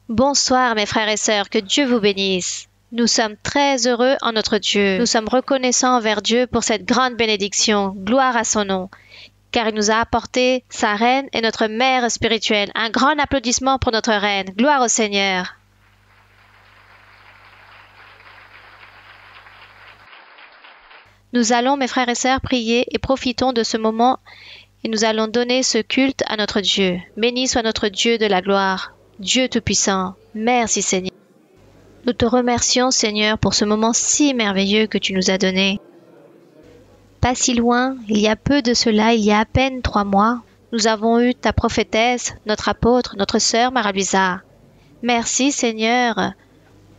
Bonsoir mes frères et sœurs, que Dieu vous bénisse. Nous sommes très heureux en notre Dieu. Nous sommes reconnaissants envers Dieu pour cette grande bénédiction. Gloire à son nom. Car il nous a apporté sa reine et notre mère spirituelle. Un grand applaudissement pour notre reine. Gloire au Seigneur. Nous allons, mes frères et sœurs, prier et profitons de ce moment et nous allons donner ce culte à notre Dieu. Béni soit notre Dieu de la gloire. Dieu Tout-Puissant, merci Seigneur. Nous te remercions Seigneur pour ce moment si merveilleux que tu nous as donné. Pas si loin, il y a peu de cela, il y a à peine 3 mois, nous avons eu ta prophétesse, notre apôtre, notre sœur Mara-Luisa. Merci Seigneur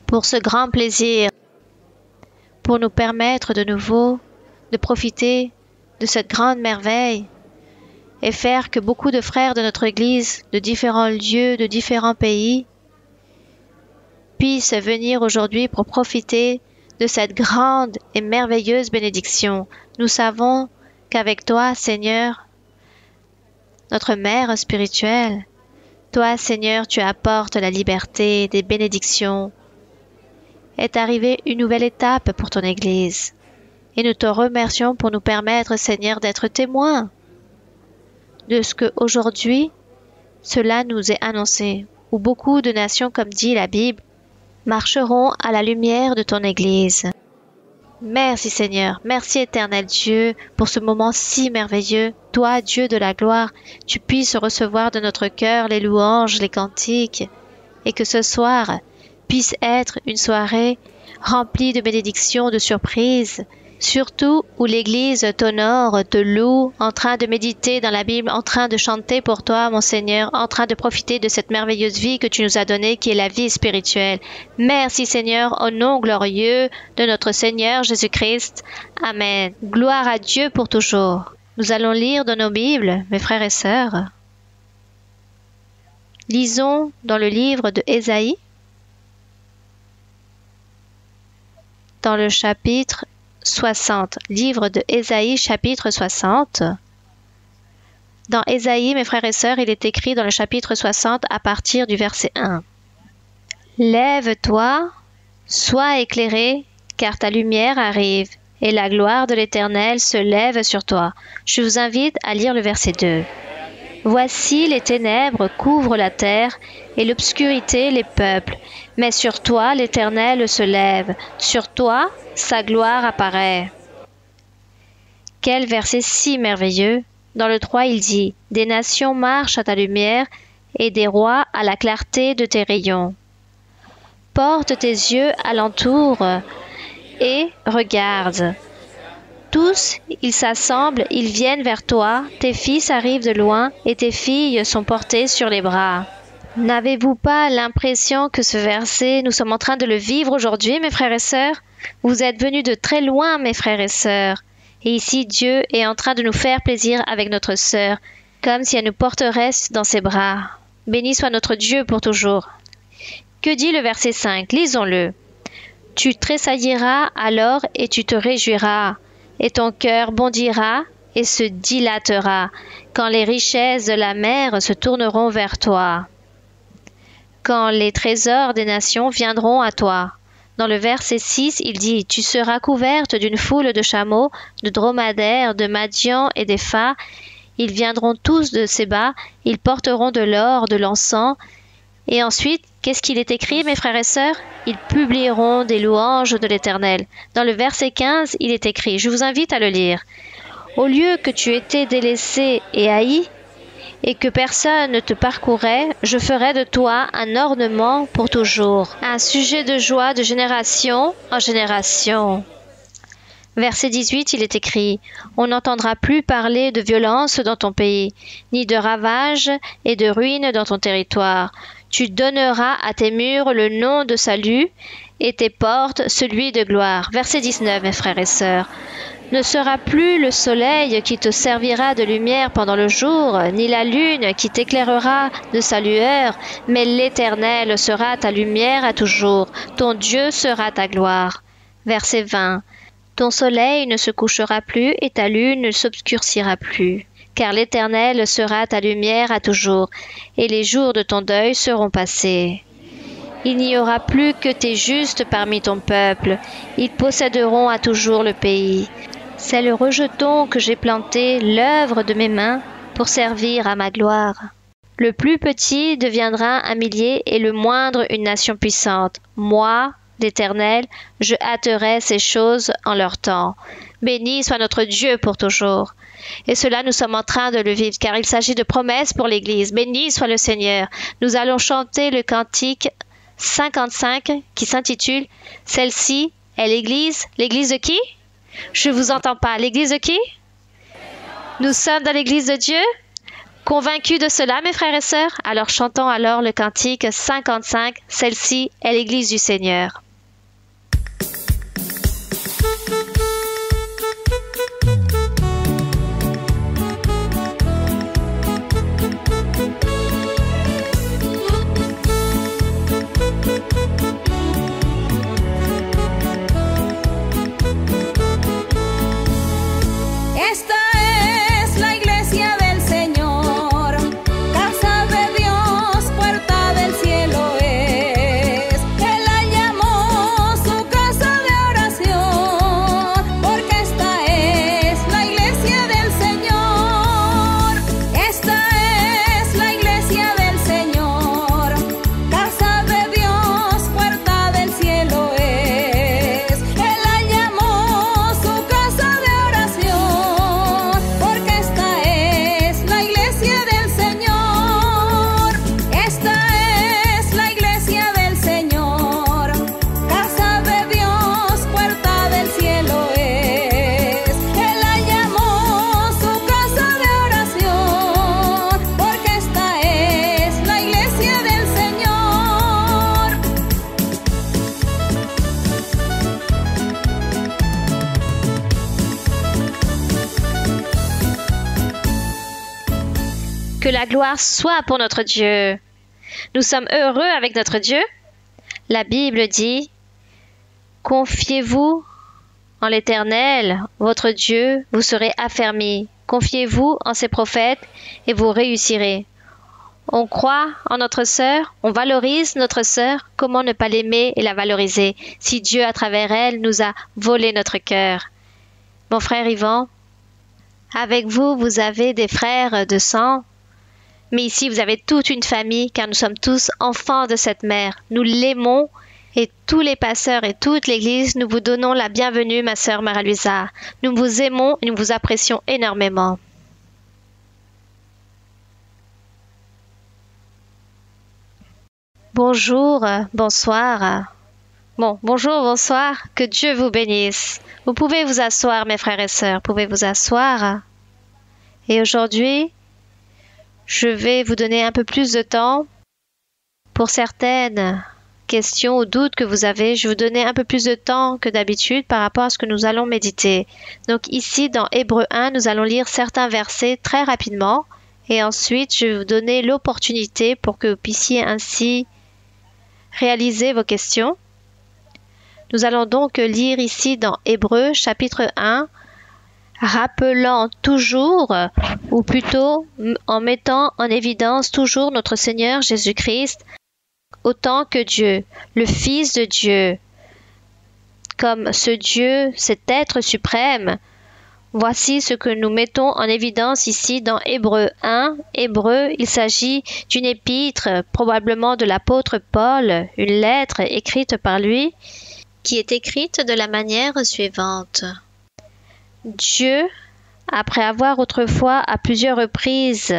pour ce grand plaisir, pour nous permettre de nouveau de profiter de cette grande merveille et faire que beaucoup de frères de notre Église, de différents lieux, de différents pays, puissent venir aujourd'hui pour profiter de cette grande et merveilleuse bénédiction. Nous savons qu'avec toi, Seigneur, notre Mère spirituelle, toi, Seigneur, tu apportes la liberté, des bénédictions. Est arrivée une nouvelle étape pour ton Église. Et nous te remercions pour nous permettre, Seigneur, d'être témoins de ce que aujourd'hui cela nous est annoncé, où beaucoup de nations, comme dit la Bible, marcheront à la lumière de ton Église. Merci Seigneur, merci éternel Dieu pour ce moment si merveilleux. Toi, Dieu de la gloire, tu puisses recevoir de notre cœur les louanges, les cantiques, et que ce soir puisse être une soirée remplie de bénédictions, de surprises, surtout où l'Église t'honore, te loue, en train de méditer dans la Bible, en train de chanter pour toi, mon Seigneur, en train de profiter de cette merveilleuse vie que tu nous as donnée, qui est la vie spirituelle. Merci Seigneur, au nom glorieux de notre Seigneur Jésus-Christ. Amen. Gloire à Dieu pour toujours. Nous allons lire dans nos Bibles, mes frères et sœurs. Lisons dans le livre de Ésaïe, dans le chapitre 60, livre de Ésaïe, chapitre 60. Dans Ésaïe, mes frères et sœurs, il est écrit dans le chapitre 60 à partir du verset 1. Lève-toi, sois éclairé, car ta lumière arrive, et la gloire de l'Éternel se lève sur toi. Je vous invite à lire le verset 2. Voici les ténèbres couvrent la terre, et l'obscurité les peuples. Mais sur toi, l'Éternel se lève. Sur toi, sa gloire apparaît. Quel verset si merveilleux! Dans le 3, il dit « Des nations marchent à ta lumière, et des rois à la clarté de tes rayons. Porte tes yeux alentour et regarde. Tous, ils s'assemblent, ils viennent vers toi, tes fils arrivent de loin, et tes filles sont portées sur les bras. » N'avez-vous pas l'impression que ce verset, nous sommes en train de le vivre aujourd'hui, mes frères et sœurs? Vous êtes venus de très loin, mes frères et sœurs. Et ici, Dieu est en train de nous faire plaisir avec notre sœur, comme si elle nous porterait dans ses bras. Béni soit notre Dieu pour toujours. Que dit le verset 5? Lisons-le. Tu tressailliras alors et tu te réjouiras, et ton cœur bondira et se dilatera, quand les richesses de la mer se tourneront vers toi. Quand les trésors des nations viendront à toi. Dans le verset 6, il dit « Tu seras couverte d'une foule de chameaux, de dromadaires, de Madian et d'Épha. Ils viendront tous de Séba, ils porteront de l'or, de l'encens. » Et ensuite, qu'est-ce qu'il est écrit, mes frères et sœurs? Ils publieront des louanges de l'Éternel. Dans le verset 15, il est écrit, je vous invite à le lire. « Au lieu que tu étais délaissé et haï, et que personne ne te parcourait, je ferai de toi un ornement pour toujours, un sujet de joie de génération en génération. » Verset 18, il est écrit « On n'entendra plus parler de violence dans ton pays, ni de ravages et de ruines dans ton territoire. Tu donneras à tes murs le nom de salut, et tes portes celui de gloire. » Verset 19, mes frères et sœurs. Ne sera plus le soleil qui te servira de lumière pendant le jour, ni la lune qui t'éclairera de sa lueur, mais l'Éternel sera ta lumière à toujours, ton Dieu sera ta gloire. Verset 20. Ton soleil ne se couchera plus et ta lune ne s'obscurcira plus, car l'Éternel sera ta lumière à toujours, et les jours de ton deuil seront passés. Il n'y aura plus que tes justes parmi ton peuple. Ils posséderont à toujours le pays. C'est le rejeton que j'ai planté, l'œuvre de mes mains, pour servir à ma gloire. Le plus petit deviendra un millier et le moindre une nation puissante. Moi, l'Éternel, je hâterai ces choses en leur temps. Béni soit notre Dieu pour toujours. Et cela, nous sommes en train de le vivre, car il s'agit de promesses pour l'Église. Béni soit le Seigneur. Nous allons chanter le cantique 55 qui s'intitule « Celle-ci est l'Église ». L'Église de qui? Je ne vous entends pas. L'Église de qui? Nous sommes dans l'Église de Dieu? Convaincus de cela, mes frères et sœurs? Alors chantons alors le cantique 55, celle-ci est l'Église du Seigneur. Que la gloire soit pour notre Dieu. Nous sommes heureux avec notre Dieu. La Bible dit, « Confiez-vous en l'Éternel, votre Dieu, vous serez affermis. Confiez-vous en ses prophètes et vous réussirez. » On croit en notre sœur, on valorise notre sœur. Comment ne pas l'aimer et la valoriser si Dieu, à travers elle, nous a volé notre cœur? Mon frère Yvan, avec vous, vous avez des frères de sang. Mais ici, vous avez toute une famille, car nous sommes tous enfants de cette mère. Nous l'aimons et tous les pasteurs et toute l'Église, nous vous donnons la bienvenue, ma sœur Marie-Louisa. Nous vous aimons et nous vous apprécions énormément. Bonjour, bonsoir. Bonjour, bonsoir. Que Dieu vous bénisse. Vous pouvez vous asseoir, mes frères et sœurs. Vous pouvez vous asseoir. Et aujourd'hui, je vais vous donner un peu plus de temps pour certaines questions ou doutes que vous avez. Je vais vous donner un peu plus de temps que d'habitude par rapport à ce que nous allons méditer. Donc ici, dans Hébreux 1, nous allons lire certains versets très rapidement. Et ensuite, je vais vous donner l'opportunité pour que vous puissiez ainsi réaliser vos questions. Nous allons donc lire ici dans Hébreux chapitre 1, rappelant toujours, ou plutôt en mettant en évidence toujours notre Seigneur Jésus-Christ autant que Dieu, le Fils de Dieu, comme ce Dieu, cet être suprême. Voici ce que nous mettons en évidence ici dans Hébreux 1. Hébreux, il s'agit d'une épître, probablement de l'apôtre Paul, une lettre écrite par lui, qui est écrite de la manière suivante. Dieu, après avoir autrefois à plusieurs reprises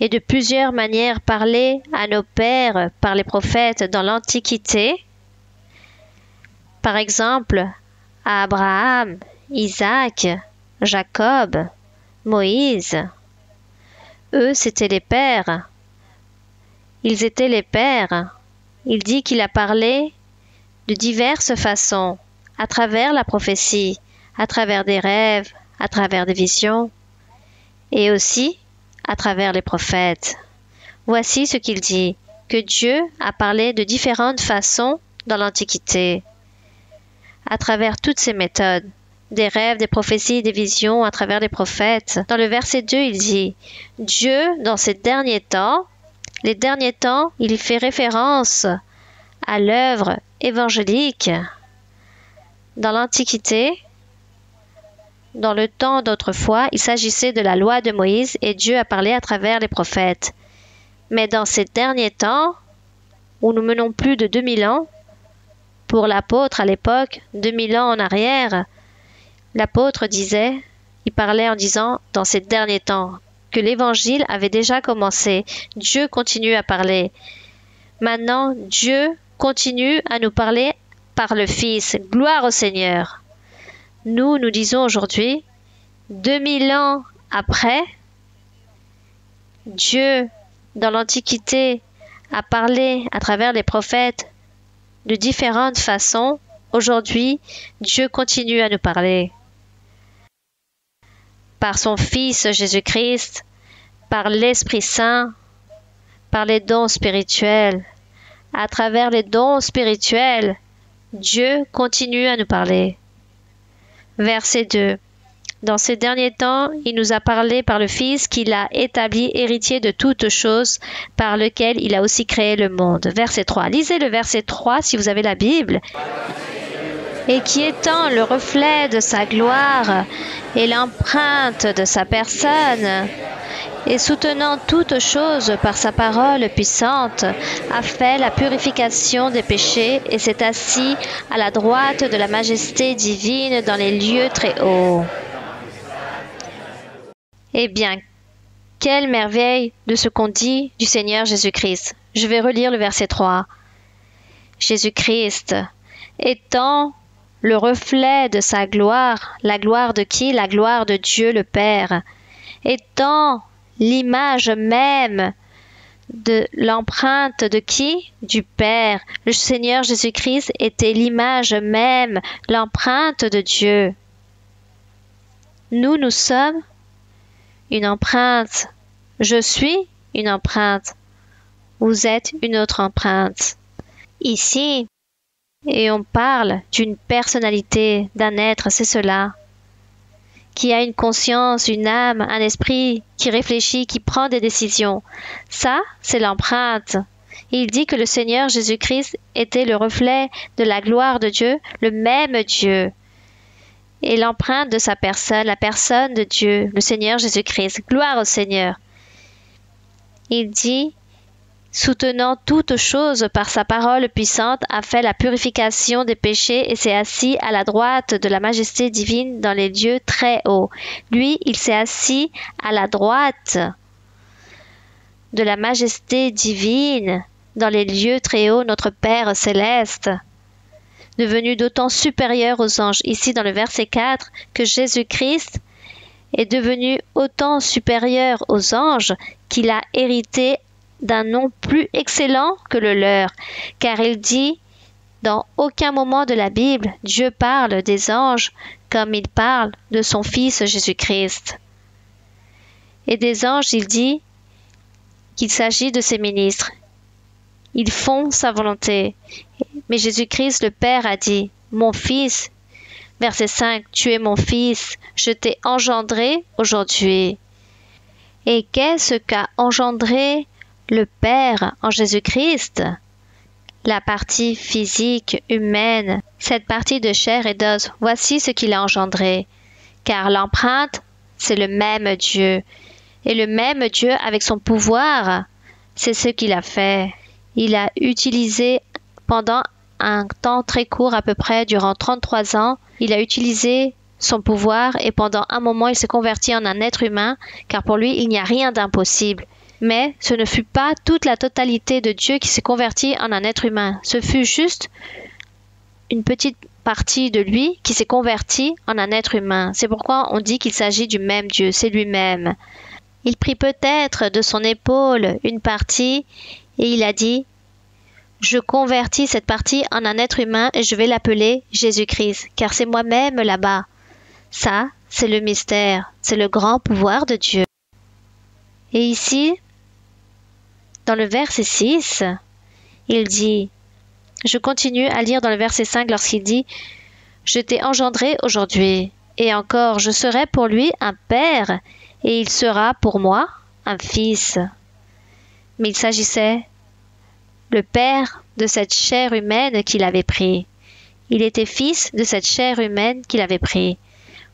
et de plusieurs manières parlé à nos pères par les prophètes dans l'Antiquité, par exemple à Abraham, Isaac, Jacob, Moïse. Eux, c'étaient les pères. Ils étaient les pères. Il dit qu'il a parlé de diverses façons, à travers la prophétie, à travers des rêves, à travers des visions, et aussi à travers les prophètes. Voici ce qu'il dit, que Dieu a parlé de différentes façons dans l'Antiquité, à travers toutes ces méthodes, des rêves, des prophéties, des visions, à travers les prophètes. Dans le verset 2, il dit, Dieu, dans ces derniers temps, les derniers temps, il fait référence à l'œuvre évangélique dans l'Antiquité. Dans le temps d'autrefois, il s'agissait de la loi de Moïse et Dieu a parlé à travers les prophètes. Mais dans ces derniers temps, où nous menons plus de 2000 ans, pour l'apôtre à l'époque, 2000 ans en arrière, l'apôtre disait, il parlait en disant, dans ces derniers temps, que l'évangile avait déjà commencé. Dieu continue à parler. Maintenant, Dieu continue à nous parler par le Fils. Gloire au Seigneur. Nous disons aujourd'hui, 2000 ans après, Dieu, dans l'Antiquité, a parlé à travers les prophètes de différentes façons. Aujourd'hui, Dieu continue à nous parler. Par son Fils Jésus-Christ, par l'Esprit Saint, par les dons spirituels. À travers les dons spirituels, Dieu continue à nous parler. Verset 2. Dans ces derniers temps, il nous a parlé par le Fils qu'il a établi héritier de toutes choses, par lequel il a aussi créé le monde. Verset 3. Lisez le verset 3 si vous avez la Bible. Et qui étant le reflet de sa gloire et l'empreinte de sa personne, et soutenant toutes choses par sa parole puissante, a fait la purification des péchés et s'est assis à la droite de la majesté divine dans les lieux très hauts. Eh bien, quelle merveille de ce qu'on dit du Seigneur Jésus-Christ. Je vais relire le verset 3. Jésus-Christ, étant le reflet de sa gloire, la gloire de qui? La gloire de Dieu le Père, étant l'image même de l'empreinte de qui? Du Père. Le Seigneur Jésus-Christ était l'image même, l'empreinte de Dieu. Nous sommes une empreinte. Je suis une empreinte. Vous êtes une autre empreinte. Ici, et on parle d'une personnalité, d'un être, c'est cela, qui a une conscience, une âme, un esprit, qui réfléchit, qui prend des décisions. Ça, c'est l'empreinte. Il dit que le Seigneur Jésus-Christ était le reflet de la gloire de Dieu, le même Dieu. Et l'empreinte de sa personne, la personne de Dieu, le Seigneur Jésus-Christ. Gloire au Seigneur. Il dit, soutenant toutes choses par sa parole puissante, a fait la purification des péchés et s'est assis à la droite de la majesté divine dans les lieux très hauts. Lui, il s'est assis à la droite de la majesté divine dans les lieux très hauts, notre Père céleste, devenu d'autant supérieur aux anges, ici dans le verset 4, que Jésus-Christ est devenu autant supérieur aux anges qu'il a hérité d'un nom plus excellent que le leur, car il dit, dans aucun moment de la Bible, Dieu parle des anges comme il parle de son Fils Jésus-Christ. Et des anges, il dit qu'il s'agit de ses ministres. Ils font sa volonté. Mais Jésus-Christ, le Père, a dit, « Mon Fils », verset 5, « Tu es mon Fils, je t'ai engendré aujourd'hui. » Et qu'est-ce qu'a engendré le Père en Jésus-Christ? La partie physique, humaine, cette partie de chair et d'os, voici ce qu'il a engendré. Car l'empreinte, c'est le même Dieu. Et le même Dieu, avec son pouvoir, c'est ce qu'il a fait. Il a utilisé pendant un temps très court, à peu près durant 33 ans, il a utilisé son pouvoir et pendant un moment, il s'est converti en un être humain, car pour lui, il n'y a rien d'impossible. Mais ce ne fut pas toute la totalité de Dieu qui s'est converti en un être humain. Ce fut juste une petite partie de lui qui s'est converti en un être humain. C'est pourquoi on dit qu'il s'agit du même Dieu, c'est lui-même. Il prit peut-être de son épaule une partie et il a dit, « Je convertis cette partie en un être humain et je vais l'appeler Jésus-Christ, car c'est moi-même là-bas. » Ça, c'est le mystère, c'est le grand pouvoir de Dieu. Et ici, dans le verset 6, il dit, je continue à lire dans le verset 5 lorsqu'il dit, « Je t'ai engendré aujourd'hui, et encore je serai pour lui un père, et il sera pour moi un fils. » Mais il s'agissait le père de cette chair humaine qu'il avait pris. Il était fils de cette chair humaine qu'il avait pris.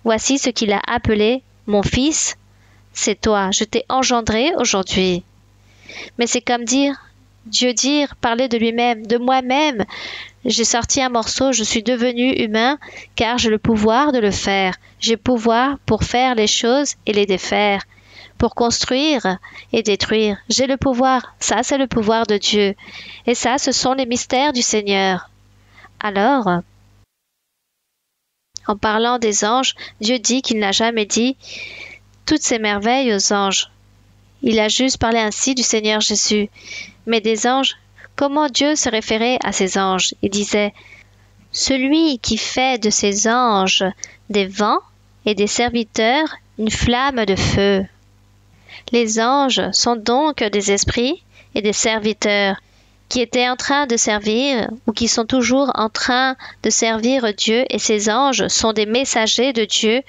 Voici ce qu'il a appelé « Mon fils, c'est toi, je t'ai engendré aujourd'hui ». Mais c'est comme parler de lui-même, de moi-même. J'ai sorti un morceau, je suis devenu humain, car j'ai le pouvoir de le faire. J'ai pouvoir pour faire les choses et les défaire, pour construire et détruire. J'ai le pouvoir, ça c'est le pouvoir de Dieu. Et ça, ce sont les mystères du Seigneur. Alors, en parlant des anges, Dieu dit qu'il n'a jamais dit toutes ces merveilles aux anges. Il a juste parlé ainsi du Seigneur Jésus. Mais des anges, comment Dieu se référait à ces anges? Il disait « Celui qui fait de ses anges des vents et des serviteurs une flamme de feu. » Les anges sont donc des esprits et des serviteurs qui étaient en train de servir ou qui sont toujours en train de servir Dieu, et ces anges sont des messagers de Dieu,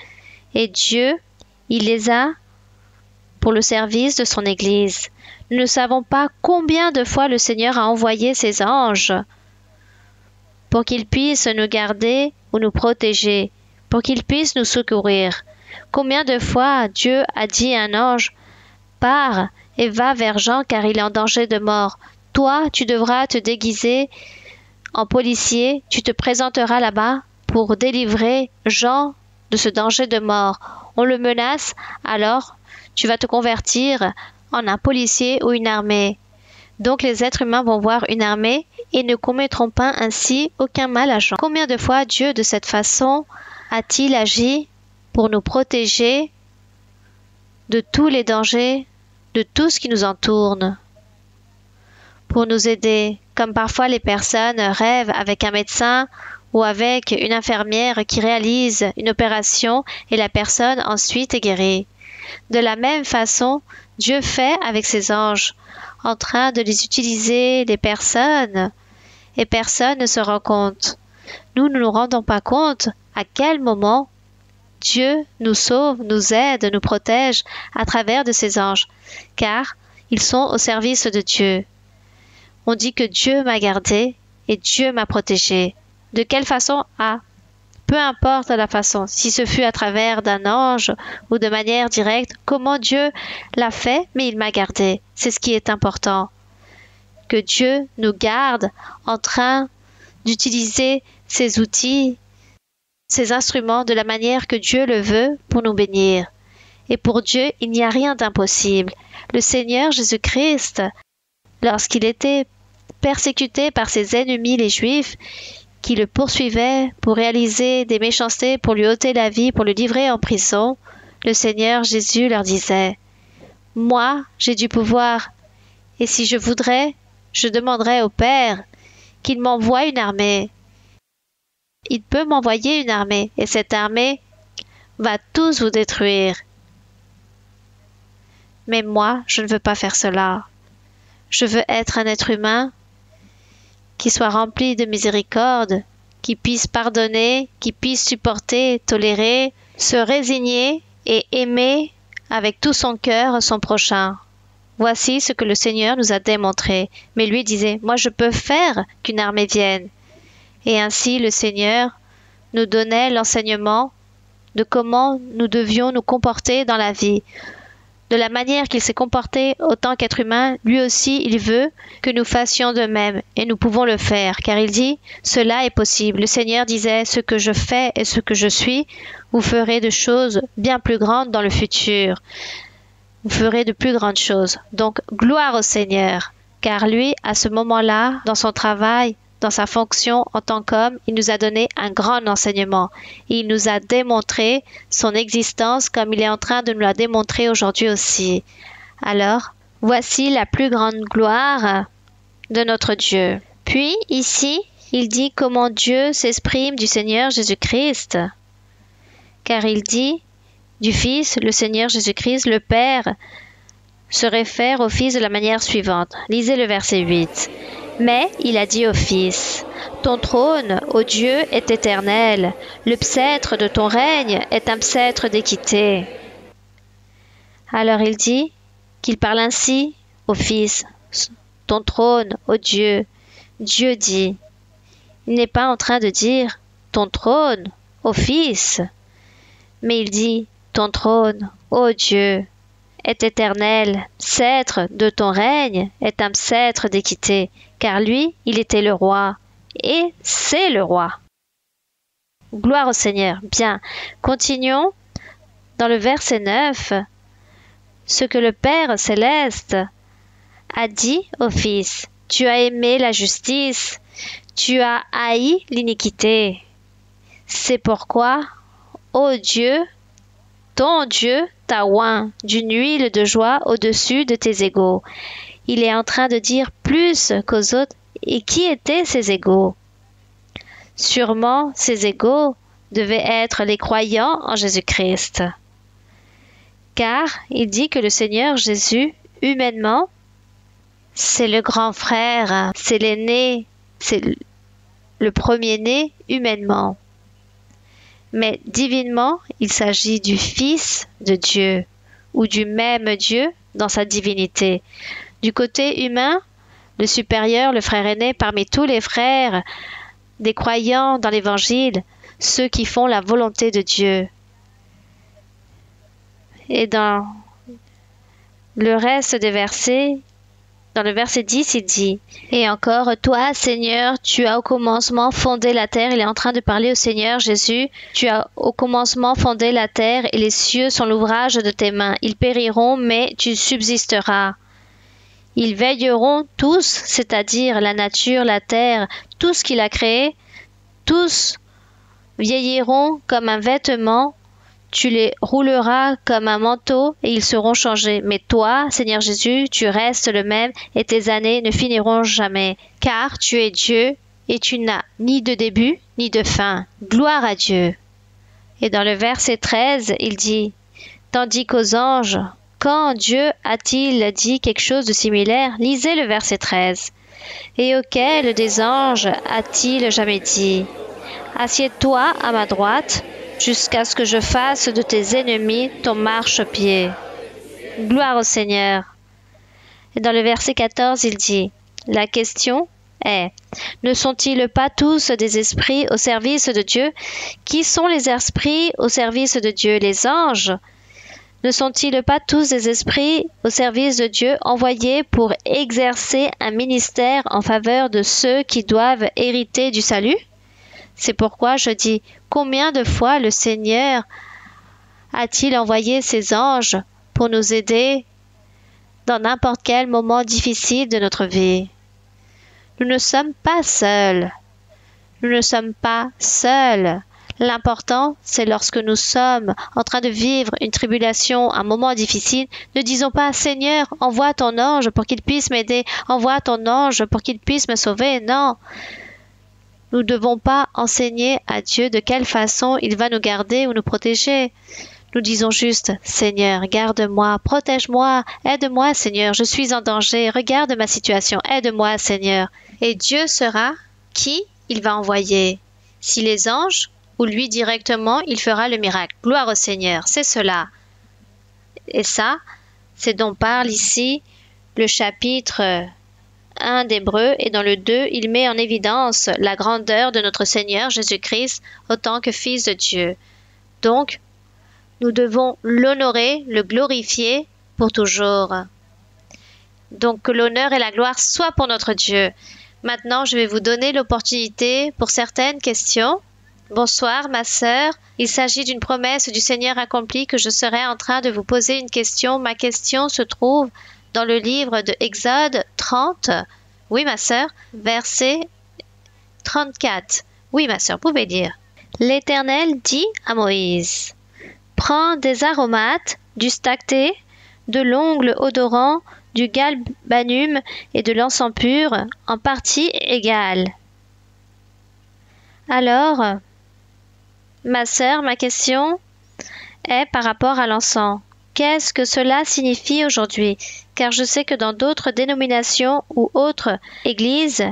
et Dieu, il les a pour le service de son Église. Nous ne savons pas combien de fois le Seigneur a envoyé ses anges pour qu'ils puissent nous garder ou nous protéger, pour qu'ils puissent nous secourir. Combien de fois Dieu a dit à un ange « Pars et va vers Jean car il est en danger de mort. Toi, tu devras te déguiser en policier, tu te présenteras là-bas pour délivrer Jean de ce danger de mort. On le menace, alors tu vas te convertir en un policier ou une armée. » Donc les êtres humains vont voir une armée et ne commettront pas ainsi aucun mal à Jean. Combien de fois Dieu de cette façon a-t-il agi pour nous protéger de tous les dangers, de tout ce qui nous entoure, pour nous aider, comme parfois les personnes rêvent avec un médecin ou avec une infirmière qui réalise une opération et la personne ensuite est guérie. De la même façon, Dieu fait avec ses anges, en train de les utiliser, les personnes, et personne ne se rend compte. Nous ne nous rendons pas compte à quel moment Dieu nous sauve, nous aide, nous protège à travers de ses anges, car ils sont au service de Dieu. On dit que Dieu m'a gardé et Dieu m'a protégé. De quelle façon? Peu importe la façon, si ce fut à travers d'un ange ou de manière directe, comment Dieu l'a fait, mais il m'a gardé. C'est ce qui est important. Que Dieu nous garde en train d'utiliser ces outils, ces instruments de la manière que Dieu le veut pour nous bénir. Et pour Dieu, il n'y a rien d'impossible. Le Seigneur Jésus-Christ, lorsqu'il était persécuté par ses ennemis les Juifs, qui le poursuivaient pour réaliser des méchancetés, pour lui ôter la vie, pour le livrer en prison, le Seigneur Jésus leur disait « Moi, j'ai du pouvoir, et si je voudrais, je demanderais au Père qu'il m'envoie une armée. Il peut m'envoyer une armée, et cette armée va tous vous détruire. Mais moi, je ne veux pas faire cela. Je veux être un être humain qui soit rempli de miséricorde, qui puisse pardonner, qui puisse supporter, tolérer, se résigner et aimer avec tout son cœur son prochain. » Voici ce que le Seigneur nous a démontré. Mais lui disait, moi je peux faire qu'une armée vienne. Et ainsi le Seigneur nous donnait l'enseignement de comment nous devions nous comporter dans la vie. De la manière qu'il s'est comporté autant qu'être humain, lui aussi il veut que nous fassions de même, et nous pouvons le faire, car il dit « Cela est possible ». Le Seigneur disait « Ce que je fais et ce que je suis, vous ferez de choses bien plus grandes dans le futur. Vous ferez de plus grandes choses. » Donc gloire au Seigneur, car lui, à ce moment-là, dans son travail, dans sa fonction en tant qu'homme, il nous a donné un grand enseignement. Et il nous a démontré son existence comme il est en train de nous la démontrer aujourd'hui aussi. Alors, voici la plus grande gloire de notre Dieu. Puis, ici, il dit comment Dieu s'exprime du Seigneur Jésus-Christ. Car il dit du Fils, le Seigneur Jésus-Christ, le Père, se réfère au Fils de la manière suivante. Lisez le verset 8. Mais il a dit au Fils, « Ton trône, ô Dieu, est éternel. Le sceptre de ton règne est un sceptre d'équité. » Alors il dit qu'il parle ainsi au Fils, ton trône, ô Dieu. Dieu dit. Il n'est pas en train de dire ton trône, ô Fils, mais il dit ton trône, ô Dieu, est éternel, sceptre de ton règne est un sceptre d'équité, car lui, il était le roi, et c'est le roi. Gloire au Seigneur. Bien, continuons dans le verset 9. Ce que le Père céleste a dit au Fils. Tu as aimé la justice, tu as haï l'iniquité. C'est pourquoi, ô Dieu, ton Dieu t'a oint d'une huile de joie au-dessus de tes égaux. Il est en train de dire plus qu'aux autres. Et qui étaient ses égaux? Sûrement, ses égaux devaient être les croyants en Jésus-Christ. Car il dit que le Seigneur Jésus, humainement, c'est le grand frère, c'est l'aîné, c'est le premier-né humainement. Mais divinement, il s'agit du Fils de Dieu, ou du même Dieu dans sa divinité. Du côté humain, le supérieur, le frère aîné parmi tous les frères des croyants dans l'Évangile, ceux qui font la volonté de Dieu. Et dans le reste des versets, dans le verset 10, il dit « Et encore, toi, Seigneur, tu as au commencement fondé la terre. » Il est en train de parler au Seigneur Jésus. « Tu as au commencement fondé la terre et les cieux sont l'ouvrage de tes mains. Ils périront, mais tu subsisteras. Ils veilleront tous, c'est-à-dire la nature, la terre, tout ce qu'il a créé, tous vieilliront comme un vêtement, tu les rouleras comme un manteau et ils seront changés. Mais toi, Seigneur Jésus, tu restes le même et tes années ne finiront jamais, car tu es Dieu et tu n'as ni de début ni de fin. Gloire à Dieu. » Et dans le verset 13, il dit « Tandis qu'aux anges, quand Dieu a-t-il dit quelque chose de similaire? » Lisez le verset 13. « Et auquel des anges a-t-il jamais dit? Assieds-toi à ma droite, jusqu'à ce que je fasse de tes ennemis ton marchepied. » Gloire au Seigneur. Et dans le verset 14, il dit, la question est, ne sont-ils pas tous des esprits au service de Dieu? Qui sont les esprits au service de Dieu? Les anges. Ne sont-ils pas tous des esprits au service de Dieu envoyés pour exercer un ministère en faveur de ceux qui doivent hériter du salut? C'est pourquoi je dis, combien de fois le Seigneur a-t-il envoyé ses anges pour nous aider dans n'importe quel moment difficile de notre vie? Nous ne sommes pas seuls. Nous ne sommes pas seuls. L'important, c'est lorsque nous sommes en train de vivre une tribulation, un moment difficile, ne disons pas « Seigneur, envoie ton ange pour qu'il puisse m'aider, envoie ton ange pour qu'il puisse me sauver ». Non, nous ne devons pas enseigner à Dieu de quelle façon il va nous garder ou nous protéger. Nous disons juste « Seigneur, garde-moi, protège-moi, aide-moi Seigneur, je suis en danger, regarde ma situation, aide-moi Seigneur ». Et Dieu sera qui il va envoyer. Si les anges ou lui directement, il fera le miracle. Gloire au Seigneur, c'est cela. Et ça, c'est dont parle ici le chapitre 1 d'Hébreux, et dans le 2, il met en évidence la grandeur de notre Seigneur Jésus-Christ en tant que Fils de Dieu. Donc, nous devons l'honorer, le glorifier pour toujours. Donc, que l'honneur et la gloire soient pour notre Dieu. Maintenant, je vais vous donner l'opportunité pour certaines questions. Bonsoir, ma sœur. Il s'agit d'une promesse du Seigneur accomplie que je serai en train de vous poser une question. Ma question se trouve dans le livre de Exode 30. Oui, ma sœur. Verset 34. Oui, ma sœur, vous pouvez lire. L'Éternel dit à Moïse, « Prends des aromates, du stacté, de l'ongle odorant, du galbanum et de l'encens pur en partie égale. » Alors, ma sœur, ma question est par rapport à l'encens. Qu'est-ce que cela signifie aujourd'hui? Car je sais que dans d'autres dénominations ou autres églises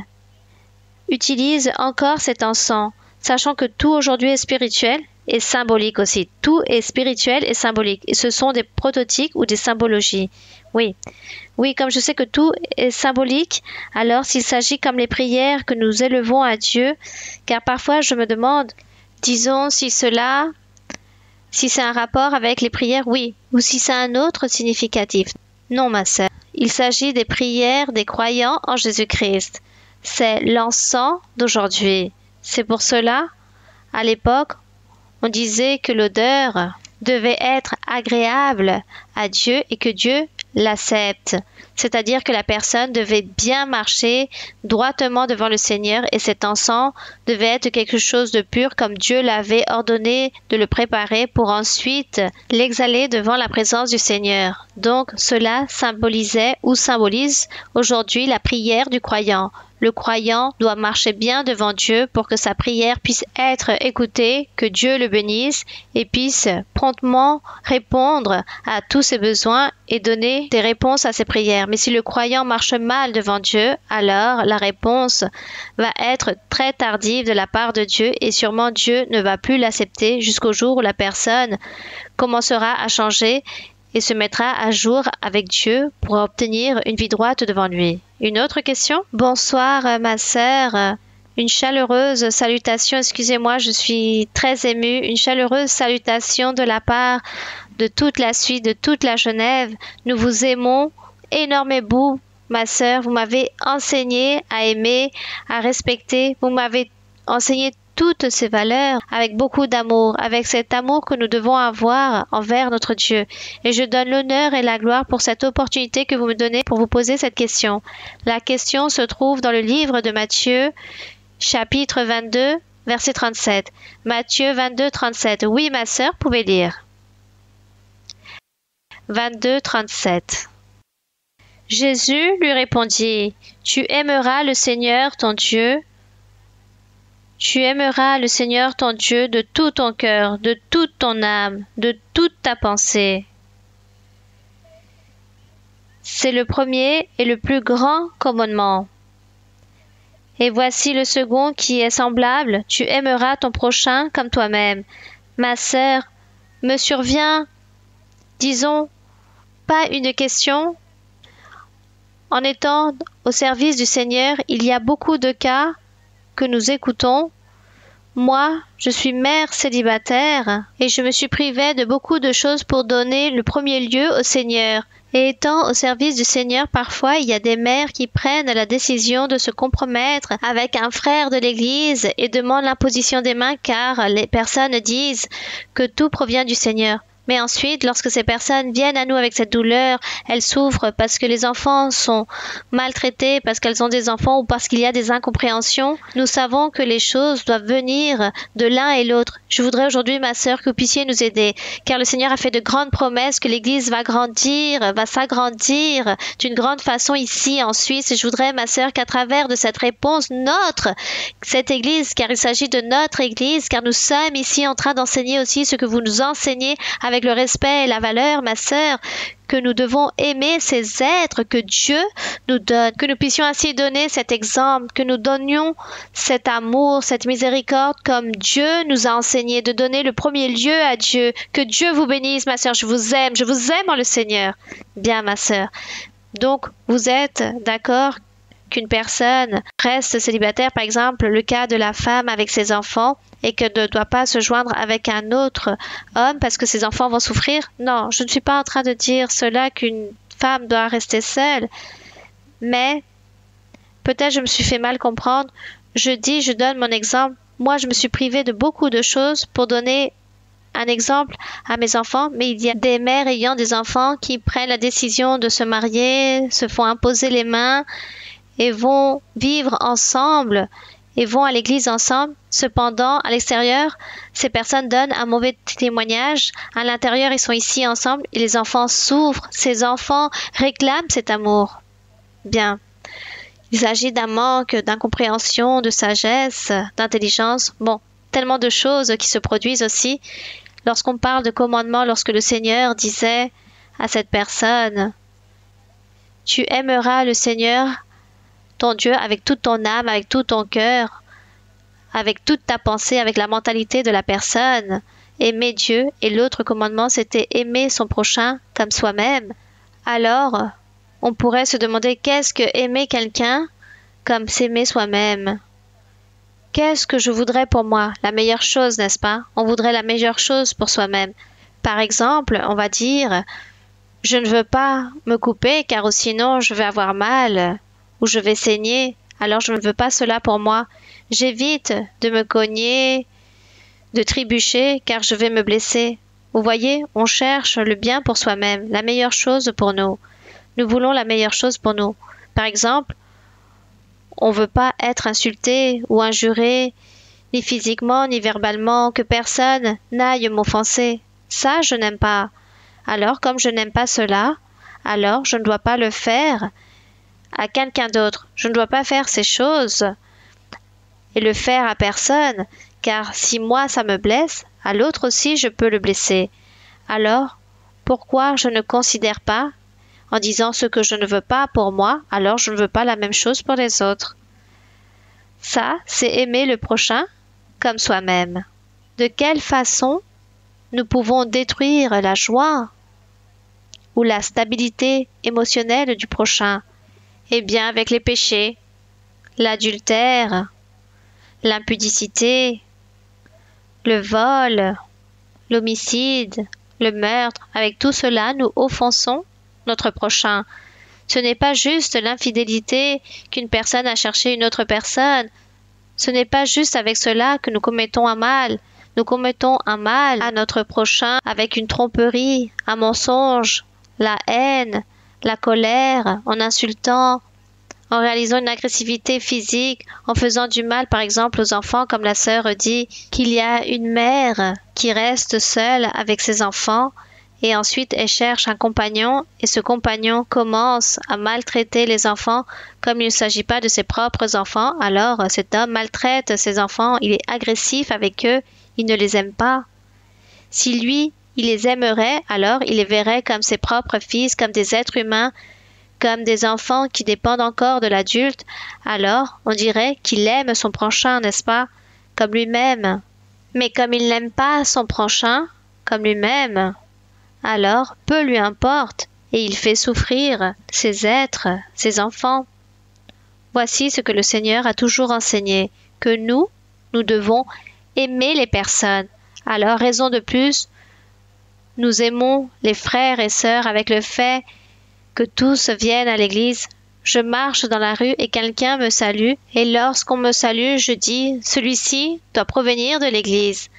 utilisent encore cet encens, sachant que tout aujourd'hui est spirituel. est symbolique aussi. Tout est spirituel et symbolique. Et ce sont des prototypes ou des symbologies. Oui. Oui, comme je sais que tout est symbolique, alors s'il s'agit comme les prières que nous élevons à Dieu, car parfois je me demande, disons, si c'est un rapport avec les prières, oui, ou si c'est un autre significatif. Non, ma sœur. Il s'agit des prières des croyants en Jésus-Christ. C'est l'encens d'aujourd'hui. C'est pour cela, à l'époque, on disait que l'odeur devait être agréable à Dieu et que Dieu l'accepte. C'est-à-dire que la personne devait bien marcher droitement devant le Seigneur et cet encens devait être quelque chose de pur comme Dieu l'avait ordonné de le préparer pour ensuite l'exhaler devant la présence du Seigneur. Donc cela symbolisait ou symbolise aujourd'hui la prière du croyant. Le croyant doit marcher bien devant Dieu pour que sa prière puisse être écoutée, que Dieu le bénisse et puisse promptement répondre à tous ses besoins et donner des réponses à ses prières. Mais si le croyant marche mal devant Dieu, alors la réponse va être très tardive de la part de Dieu et sûrement Dieu ne va plus l'accepter jusqu'au jour où la personne commencera à changer et se mettra à jour avec Dieu pour obtenir une vie droite devant lui. Une autre question? Bonsoir, ma sœur. Une chaleureuse salutation, excusez-moi, je suis très émue. Une chaleureuse salutation de la part de toute la suite, de toute la Genève. Nous vous aimons énormément, ma sœur. Vous m'avez enseigné à aimer, à respecter. Vous m'avez enseigné toutes ces valeurs avec beaucoup d'amour, avec cet amour que nous devons avoir envers notre Dieu. Et je donne l'honneur et la gloire pour cette opportunité que vous me donnez pour vous poser cette question. La question se trouve dans le livre de Matthieu, chapitre 22, verset 37. Matthieu 22, 37. Oui, ma sœur, vous pouvez lire. 22, 37. Jésus lui répondit, « Tu aimeras le Seigneur ton Dieu. Tu aimeras le Seigneur ton Dieu de tout ton cœur, de toute ton âme, de toute ta pensée. » C'est le premier et le plus grand commandement. Et voici le second qui est semblable, tu aimeras ton prochain comme toi-même. Ma sœur, me survient, disons, pas une question. En étant au service du Seigneur, il y a beaucoup de cas que nous écoutons. Moi, je suis mère célibataire et je me suis privée de beaucoup de choses pour donner le premier lieu au Seigneur. Et étant au service du Seigneur, parfois, il y a des mères qui prennent la décision de se compromettre avec un frère de l'Église et demandent l'imposition des mains car les personnes disent que tout provient du Seigneur. Mais ensuite, lorsque ces personnes viennent à nous avec cette douleur, elles souffrent parce que les enfants sont maltraités, parce qu'elles ont des enfants ou parce qu'il y a des incompréhensions. Nous savons que les choses doivent venir de l'un et l'autre. Je voudrais aujourd'hui, ma sœur, que vous puissiez nous aider, car le Seigneur a fait de grandes promesses que l'Église va grandir, va s'agrandir d'une grande façon ici en Suisse. Et je voudrais, ma sœur, qu'à travers de cette réponse, cette Église, car il s'agit de notre Église, car nous sommes ici en train d'enseigner aussi ce que vous nous enseignez avec le respect et la valeur, ma sœur, que nous devons aimer ces êtres que Dieu nous donne, que nous puissions ainsi donner cet exemple, que nous donnions cet amour, cette miséricorde comme Dieu nous a enseigné, de donner le premier lieu à Dieu. Que Dieu vous bénisse, ma sœur, je vous aime en le Seigneur. Bien, ma sœur. Donc, vous êtes d'accord qu'une personne reste célibataire, par exemple, le cas de la femme avec ses enfants, et que ne doit pas se joindre avec un autre homme parce que ses enfants vont souffrir. Non, je ne suis pas en train de dire cela qu'une femme doit rester seule, mais peut-être je me suis fait mal comprendre. Je donne mon exemple. Moi, je me suis privée de beaucoup de choses pour donner un exemple à mes enfants, mais il y a des mères ayant des enfants qui prennent la décision de se marier, se font imposer les mains et vont vivre ensemble et vont à l'église ensemble. Cependant, à l'extérieur, ces personnes donnent un mauvais témoignage. À l'intérieur, ils sont ici ensemble et les enfants souffrent. Ces enfants réclament cet amour. Bien. Il s'agit d'un manque d'incompréhension, de sagesse, d'intelligence. Bon, tellement de choses qui se produisent aussi. Lorsqu'on parle de commandement, lorsque le Seigneur disait à cette personne, « Tu aimeras le Seigneur ton Dieu avec toute ton âme, avec tout ton cœur. » avec toute ta pensée, avec la mentalité de la personne, aimer Dieu, et l'autre commandement c'était aimer son prochain comme soi-même, alors on pourrait se demander qu'est-ce que aimer quelqu'un comme s'aimer soi-même? Qu'est-ce que je voudrais pour moi? La meilleure chose, n'est-ce pas? On voudrait la meilleure chose pour soi-même. Par exemple, on va dire, je ne veux pas me couper car sinon je vais avoir mal ou je vais saigner, alors je ne veux pas cela pour moi. J'évite de me cogner, de trébucher car je vais me blesser. Vous voyez, on cherche le bien pour soi-même, la meilleure chose pour nous. Nous voulons la meilleure chose pour nous. Par exemple, on ne veut pas être insulté ou injuré, ni physiquement, ni verbalement, que personne n'aille m'offenser. Ça, je n'aime pas. Alors, comme je n'aime pas cela, alors je ne dois pas le faire à quelqu'un d'autre. Je ne dois pas faire ces choses et le faire à personne, car si moi ça me blesse, à l'autre aussi je peux le blesser. Alors, pourquoi je ne considère pas en disant ce que je ne veux pas pour moi, alors je ne veux pas la même chose pour les autres. Ça, c'est aimer le prochain comme soi-même. De quelle façon nous pouvons détruire la joie ou la stabilité émotionnelle du prochain? Eh bien, avec les péchés, l'adultère, l'impudicité, le vol, l'homicide, le meurtre. Avec tout cela, nous offensons notre prochain. Ce n'est pas juste l'infidélité qu'une personne a cherché une autre personne. Ce n'est pas juste avec cela que nous commettons un mal. Nous commettons un mal à notre prochain avec une tromperie, un mensonge, la haine, la colère, en insultant, en réalisant une agressivité physique, en faisant du mal par exemple aux enfants, comme la sœur dit qu'il y a une mère qui reste seule avec ses enfants et ensuite elle cherche un compagnon et ce compagnon commence à maltraiter les enfants comme il ne s'agit pas de ses propres enfants, alors cet homme maltraite ses enfants, il est agressif avec eux, il ne les aime pas. Si lui, il les aimerait, alors il les verrait comme ses propres fils, comme des êtres humains, comme des enfants qui dépendent encore de l'adulte, alors on dirait qu'il aime son prochain, n'est-ce pas? Comme lui-même. Mais comme il n'aime pas son prochain, comme lui-même, alors peu lui importe, et il fait souffrir ses êtres, ses enfants. Voici ce que le Seigneur a toujours enseigné, que nous devons aimer les personnes. Alors, raison de plus, nous aimons les frères et sœurs avec le fait que tous viennent à l'église. Je marche dans la rue et quelqu'un me salue, et lorsqu'on me salue, je dis « Celui-ci doit provenir de l'église ».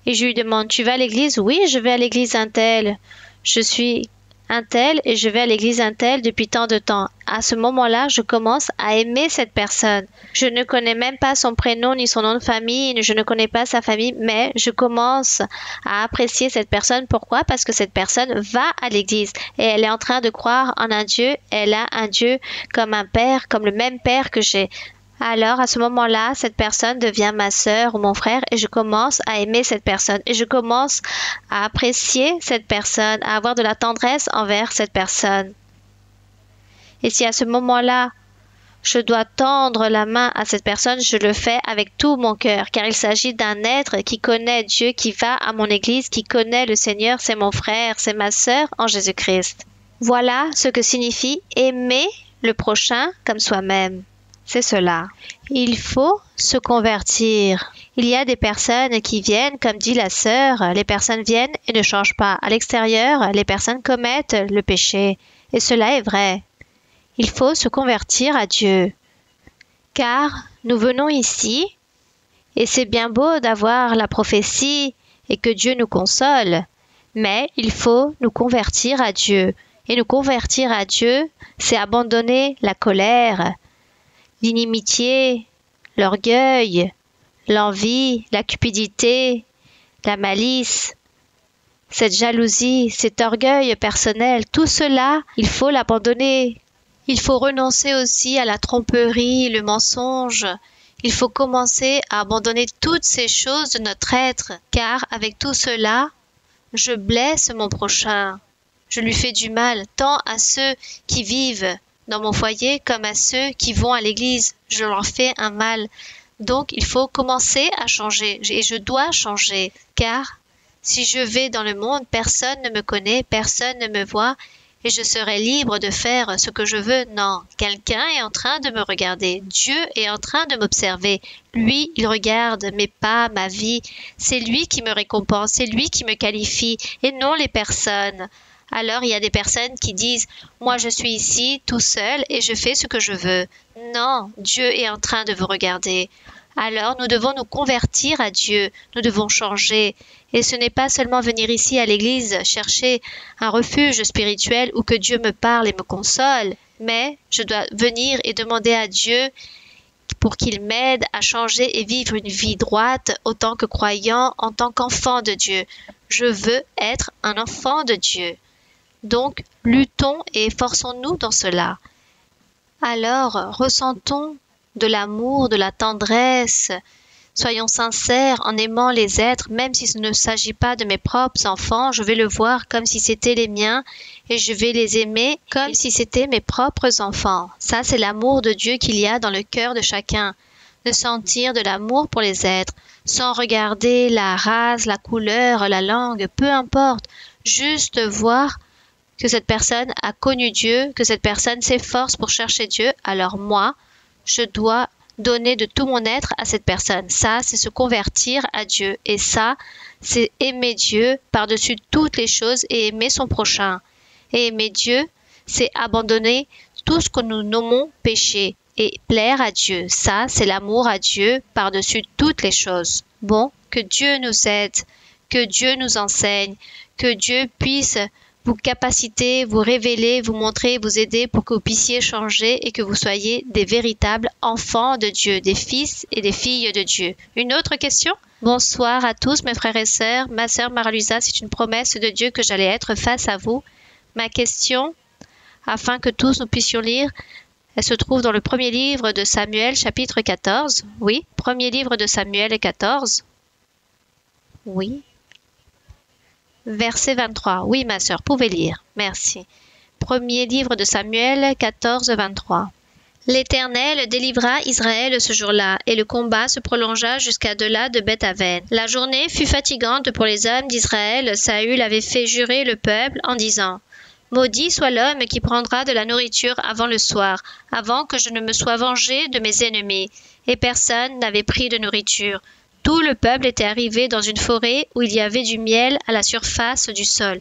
Et je lui demande « Tu vas à l'église ?»« Oui, je vais à l'église un tel. Je suis un tel et je vais à l'église un tel depuis tant de temps. » À ce moment-là, je commence à aimer cette personne. Je ne connais même pas son prénom ni son nom de famille, je ne connais pas sa famille, mais je commence à apprécier cette personne. Pourquoi? Parce que cette personne va à l'église et elle est en train de croire en un Dieu. Elle a un Dieu comme un père, comme le même père que j'ai. Alors, à ce moment-là, cette personne devient ma sœur ou mon frère et je commence à aimer cette personne et je commence à apprécier cette personne, à avoir de la tendresse envers cette personne. Et si à ce moment-là, je dois tendre la main à cette personne, je le fais avec tout mon cœur, car il s'agit d'un être qui connaît Dieu, qui va à mon église, qui connaît le Seigneur, c'est mon frère, c'est ma sœur en Jésus-Christ. Voilà ce que signifie aimer le prochain comme soi-même. C'est cela. Il faut se convertir. Il y a des personnes qui viennent, comme dit la sœur, les personnes viennent et ne changent pas. À l'extérieur, les personnes commettent le péché. Et cela est vrai. Il faut se convertir à Dieu. Car nous venons ici, et c'est bien beau d'avoir la prophétie et que Dieu nous console, mais il faut nous convertir à Dieu. Et nous convertir à Dieu, c'est abandonner la colère, l'inimitié, l'orgueil, l'envie, la cupidité, la malice, cette jalousie, cet orgueil personnel, tout cela, il faut l'abandonner. Il faut renoncer aussi à la tromperie, le mensonge. Il faut commencer à abandonner toutes ces choses de notre être, car avec tout cela, je blesse mon prochain. Je lui fais du mal, tant à ceux qui vivent dans mon foyer comme à ceux qui vont à l'église. Je leur fais un mal. Donc, il faut commencer à changer et je dois changer car si je vais dans le monde, personne ne me connaît, personne ne me voit et je serai libre de faire ce que je veux. Non, quelqu'un est en train de me regarder. Dieu est en train de m'observer. Lui, il regarde mes pas, ma vie. C'est lui qui me récompense, c'est lui qui me qualifie et non les personnes. Alors, il y a des personnes qui disent « Moi, je suis ici, tout seul, et je fais ce que je veux. » Non, Dieu est en train de vous regarder. Alors, nous devons nous convertir à Dieu. Nous devons changer. Et ce n'est pas seulement venir ici à l'église chercher un refuge spirituel où que Dieu me parle et me console, mais je dois venir et demander à Dieu pour qu'il m'aide à changer et vivre une vie droite en tant que croyant, en tant qu'enfant de Dieu. Je veux être un enfant de Dieu. Donc, luttons et efforçons-nous dans cela. Alors, ressentons de l'amour, de la tendresse. Soyons sincères en aimant les êtres, même s'il ne s'agit pas de mes propres enfants, je vais le voir comme si c'était les miens et je vais les aimer comme si c'était mes propres enfants. Ça, c'est l'amour de Dieu qu'il y a dans le cœur de chacun. De sentir de l'amour pour les êtres, sans regarder la race, la couleur, la langue, peu importe. Juste voir que cette personne a connu Dieu, que cette personne s'efforce pour chercher Dieu, alors moi, je dois donner de tout mon être à cette personne. Ça, c'est se convertir à Dieu. Et ça, c'est aimer Dieu par-dessus toutes les choses et aimer son prochain. Et aimer Dieu, c'est abandonner tout ce que nous nommons péché et plaire à Dieu. Ça, c'est l'amour à Dieu par-dessus toutes les choses. Bon, que Dieu nous aide, que Dieu nous enseigne, que Dieu puisse vous capaciter, vous révéler, vous montrer, vous aider pour que vous puissiez changer et que vous soyez des véritables enfants de Dieu, des fils et des filles de Dieu. Une autre question? Bonsoir à tous mes frères et sœurs. Ma sœur Mara-Luisa, c'est une promesse de Dieu que j'allais être face à vous. Ma question, afin que tous nous puissions lire, elle se trouve dans le premier livre de Samuel, chapitre 14. Oui, premier livre de Samuel 14. Oui. Verset 23. Oui, ma sœur, pouvez lire. Merci. Premier livre de Samuel 14, 23. L'Éternel délivra Israël ce jour-là, et le combat se prolongea jusqu'à delà de Beth-Aven. La journée fut fatigante pour les hommes d'Israël. Saül avait fait jurer le peuple en disant « Maudit soit l'homme qui prendra de la nourriture avant le soir, avant que je ne me sois vengé de mes ennemis. » Et personne n'avait pris de nourriture. Tout le peuple était arrivé dans une forêt où il y avait du miel à la surface du sol.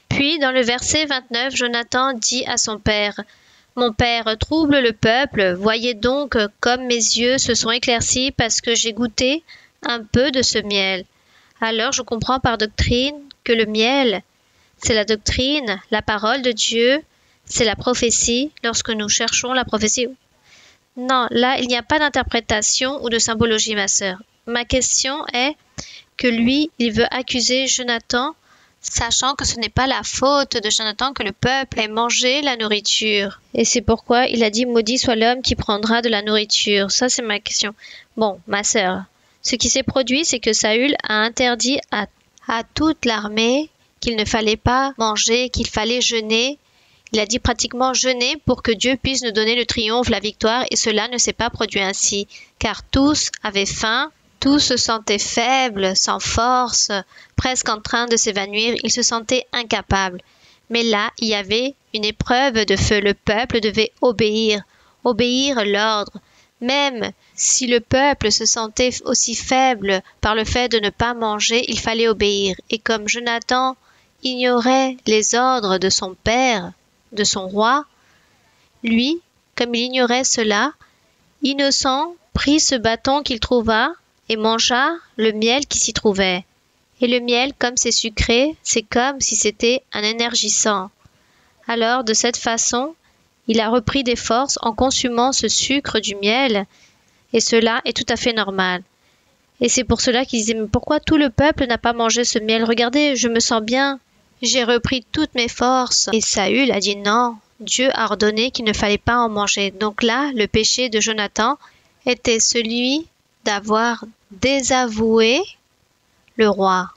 Puis, dans le verset 29, Jonathan dit à son père « Mon père, trouble le peuple, voyez donc comme mes yeux se sont éclaircis parce que j'ai goûté un peu de ce miel. » Alors je comprends par doctrine que le miel, c'est la doctrine, la parole de Dieu, c'est la prophétie, lorsque nous cherchons la prophétie. Non, là, il n'y a pas d'interprétation ou de symbologie, ma sœur. Ma question est que lui, il veut accuser Jonathan, sachant que ce n'est pas la faute de Jonathan que le peuple ait mangé la nourriture. Et c'est pourquoi il a dit « Maudit soit l'homme qui prendra de la nourriture ». Ça, c'est ma question. Bon, ma sœur, ce qui s'est produit, c'est que Saül a interdit à toute l'armée qu'il ne fallait pas manger, qu'il fallait jeûner. Il a dit pratiquement jeûner pour que Dieu puisse nous donner le triomphe, la victoire, et cela ne s'est pas produit ainsi, car tous avaient faim. Tous se sentaient faibles, sans force, presque en train de s'évanouir, ils se sentaient incapables. Mais là, il y avait une épreuve de feu, le peuple devait obéir l'ordre. Même si le peuple se sentait aussi faible par le fait de ne pas manger, il fallait obéir. Et comme Jonathan ignorait les ordres de son père, de son roi, lui, comme il ignorait cela, innocent, prit ce bâton qu'il trouva, et mangea le miel qui s'y trouvait. Et le miel, comme c'est sucré, c'est comme si c'était un énergisant. Alors, de cette façon, il a repris des forces en consumant ce sucre du miel, et cela est tout à fait normal. Et c'est pour cela qu'il disait « Mais pourquoi tout le peuple n'a pas mangé ce miel? Regardez, je me sens bien, j'ai repris toutes mes forces. » Et Saül a dit « Non, Dieu a ordonné qu'il ne fallait pas en manger. » Donc là, le péché de Jonathan était celui d'avoir désavoué le roi,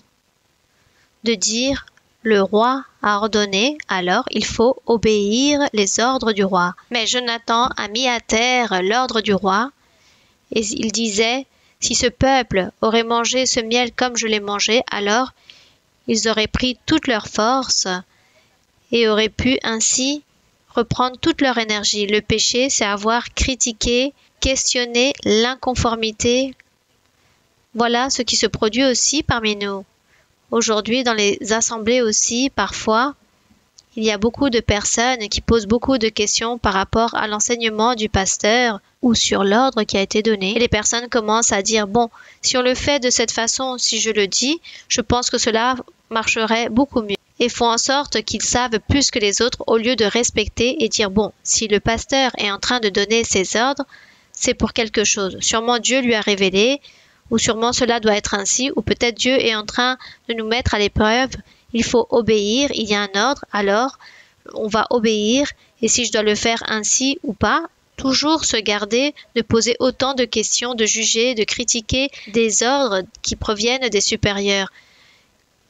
de dire le roi a ordonné, alors il faut obéir les ordres du roi. Mais Jonathan a mis à terre l'ordre du roi Et il disait, si ce peuple aurait mangé ce miel comme je l'ai mangé, alors ils auraient pris toute leur force et auraient pu ainsi reprendre toute leur énergie. Le péché, c'est avoir critiqué, questionné l'inconformité. Voilà ce qui se produit aussi parmi nous. Aujourd'hui, dans les assemblées aussi, parfois, il y a beaucoup de personnes qui posent beaucoup de questions par rapport à l'enseignement du pasteur ou sur l'ordre qui a été donné. Et les personnes commencent à dire, bon, si on le fait de cette façon, si je le dis, je pense que cela marcherait beaucoup mieux. Et font en sorte qu'ils savent plus que les autres au lieu de respecter et dire, bon, si le pasteur est en train de donner ses ordres, c'est pour quelque chose. Sûrement Dieu lui a révélé, ou sûrement cela doit être ainsi, ou peut-être Dieu est en train de nous mettre à l'épreuve. Il faut obéir, il y a un ordre, alors on va obéir, et si je dois le faire ainsi ou pas, toujours se garder de poser autant de questions, de juger, de critiquer des ordres qui proviennent des supérieurs.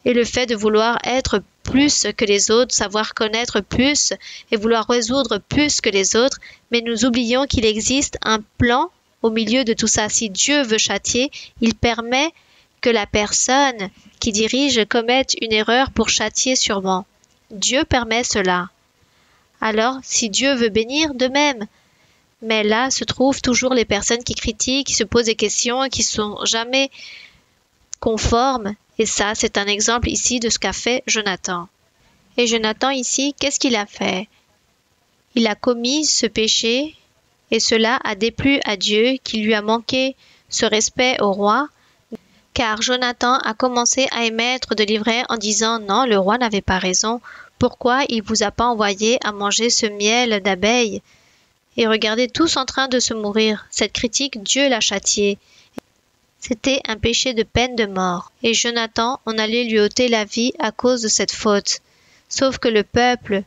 Et le fait de vouloir être plus que les autres, savoir connaître plus et vouloir résoudre plus que les autres, mais nous oublions qu'il existe un plan au milieu de tout ça. Si Dieu veut châtier, il permet que la personne qui dirige commette une erreur pour châtier sûrement. Dieu permet cela. Alors, si Dieu veut bénir, de même. Mais là se trouvent toujours les personnes qui critiquent, qui se posent des questions, qui ne sont jamais conformes. Et ça, c'est un exemple ici de ce qu'a fait Jonathan. Et Jonathan ici, qu'est-ce qu'il a fait? Il a commis ce péché et cela a déplu à Dieu qui lui a manqué ce respect au roi. Car Jonathan a commencé à émettre de l'ivraie en disant « Non, le roi n'avait pas raison. Pourquoi il vous a pas envoyé à manger ce miel d'abeille ?» Et regardez tous en train de se mourir. Cette critique, Dieu l'a châtié. C'était un péché de peine de mort. Et Jonathan, on allait lui ôter la vie à cause de cette faute. Sauf que le peuple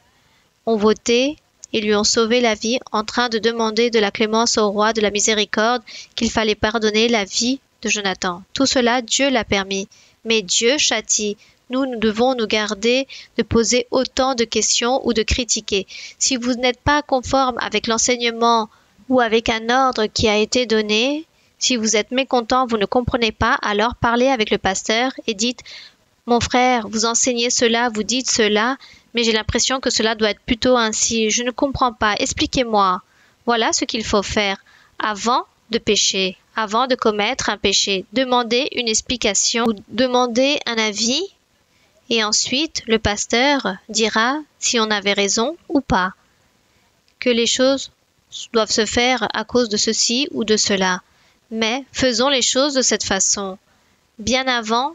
ont voté et lui ont sauvé la vie en train de demander de la clémence au roi, de la miséricorde, qu'il fallait pardonner la vie de Jonathan. Tout cela, Dieu l'a permis. Mais Dieu châtie. Nous devons nous garder de poser autant de questions ou de critiquer. Si vous n'êtes pas conforme avec l'enseignement ou avec un ordre qui a été donné, si vous êtes mécontent, vous ne comprenez pas, alors parlez avec le pasteur et dites « Mon frère, vous enseignez cela, vous dites cela, mais j'ai l'impression que cela doit être plutôt ainsi. Je ne comprends pas. Expliquez-moi. » Voilà ce qu'il faut faire avant de pécher, avant de commettre un péché. Demandez une explication ou demandez un avis et ensuite le pasteur dira si on avait raison ou pas. Que les choses doivent se faire à cause de ceci ou de cela. Mais faisons les choses de cette façon, bien avant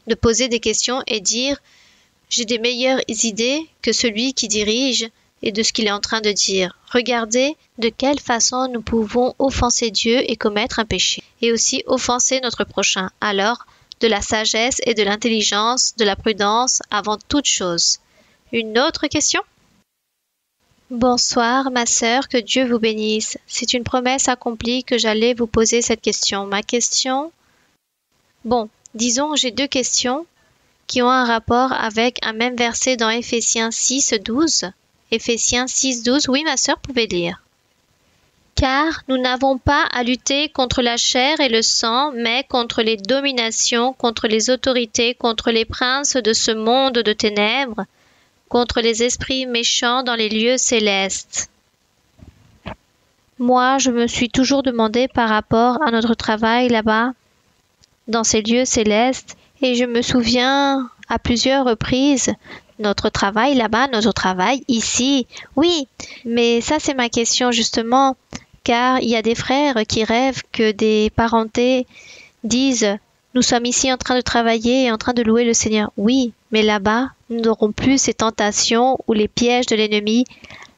de poser des questions et dire « j'ai des meilleures idées que celui qui dirige et de ce qu'il est en train de dire ». Regardez de quelle façon nous pouvons offenser Dieu et commettre un péché, et aussi offenser notre prochain. Alors, de la sagesse et de l'intelligence, de la prudence avant toute chose. Une autre question ? Bonsoir, ma sœur, que Dieu vous bénisse. C'est une promesse accomplie que j'allais vous poser cette question. Ma question? Bon, disons, j'ai deux questions qui ont un rapport avec un même verset dans Éphésiens 6, 12. Éphésiens 6, 12. Oui, ma sœur, pouvez lire. Car nous n'avons pas à lutter contre la chair et le sang, mais contre les dominations, contre les autorités, contre les princes de ce monde de ténèbres, contre les esprits méchants dans les lieux célestes. Moi, je me suis toujours demandé par rapport à notre travail là-bas, dans ces lieux célestes, et je me souviens à plusieurs reprises, notre travail là-bas, notre travail ici, oui, mais ça c'est ma question justement, car il y a des frères qui rêvent que des parentés disent « Nous sommes ici en train de travailler et en train de louer le Seigneur. » Oui, mais là-bas, nous n'aurons plus ces tentations ou les pièges de l'ennemi.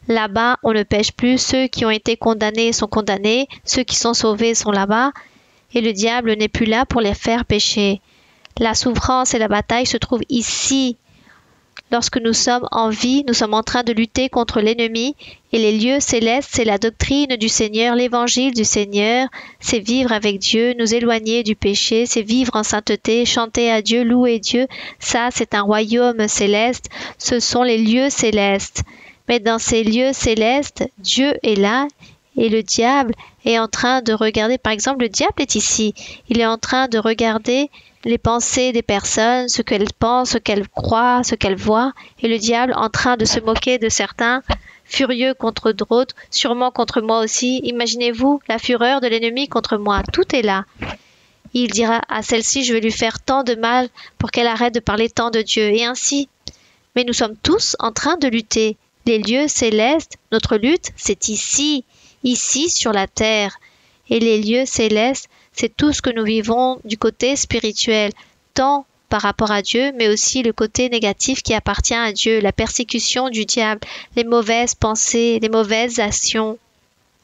Là-bas, on ne pêche plus. Ceux qui ont été condamnés sont condamnés. Ceux qui sont sauvés sont là-bas. Et le diable n'est plus là pour les faire pécher. La souffrance et la bataille se trouvent ici. Lorsque nous sommes en vie, nous sommes en train de lutter contre l'ennemi. Et les lieux célestes, c'est la doctrine du Seigneur, l'évangile du Seigneur. C'est vivre avec Dieu, nous éloigner du péché. C'est vivre en sainteté, chanter à Dieu, louer Dieu. Ça, c'est un royaume céleste. Ce sont les lieux célestes. Mais dans ces lieux célestes, Dieu est là Et le diable est en train de regarder, par exemple, le diable est ici. Il est en train de regarder les pensées des personnes, ce qu'elles pensent, ce qu'elles croient, ce qu'elles voient. Et le diable en train de se moquer de certains, furieux contre d'autres, sûrement contre moi aussi. Imaginez-vous la fureur de l'ennemi contre moi. Tout est là. Il dira à celle-ci, je vais lui faire tant de mal pour qu'elle arrête de parler tant de Dieu. Et ainsi. Mais nous sommes tous en train de lutter. Les lieux célestes, notre lutte, c'est ici sur la terre. Et les lieux célestes, c'est tout ce que nous vivons du côté spirituel, tant par rapport à Dieu, mais aussi le côté négatif qui appartient à Dieu, la persécution du diable, les mauvaises pensées, les mauvaises actions.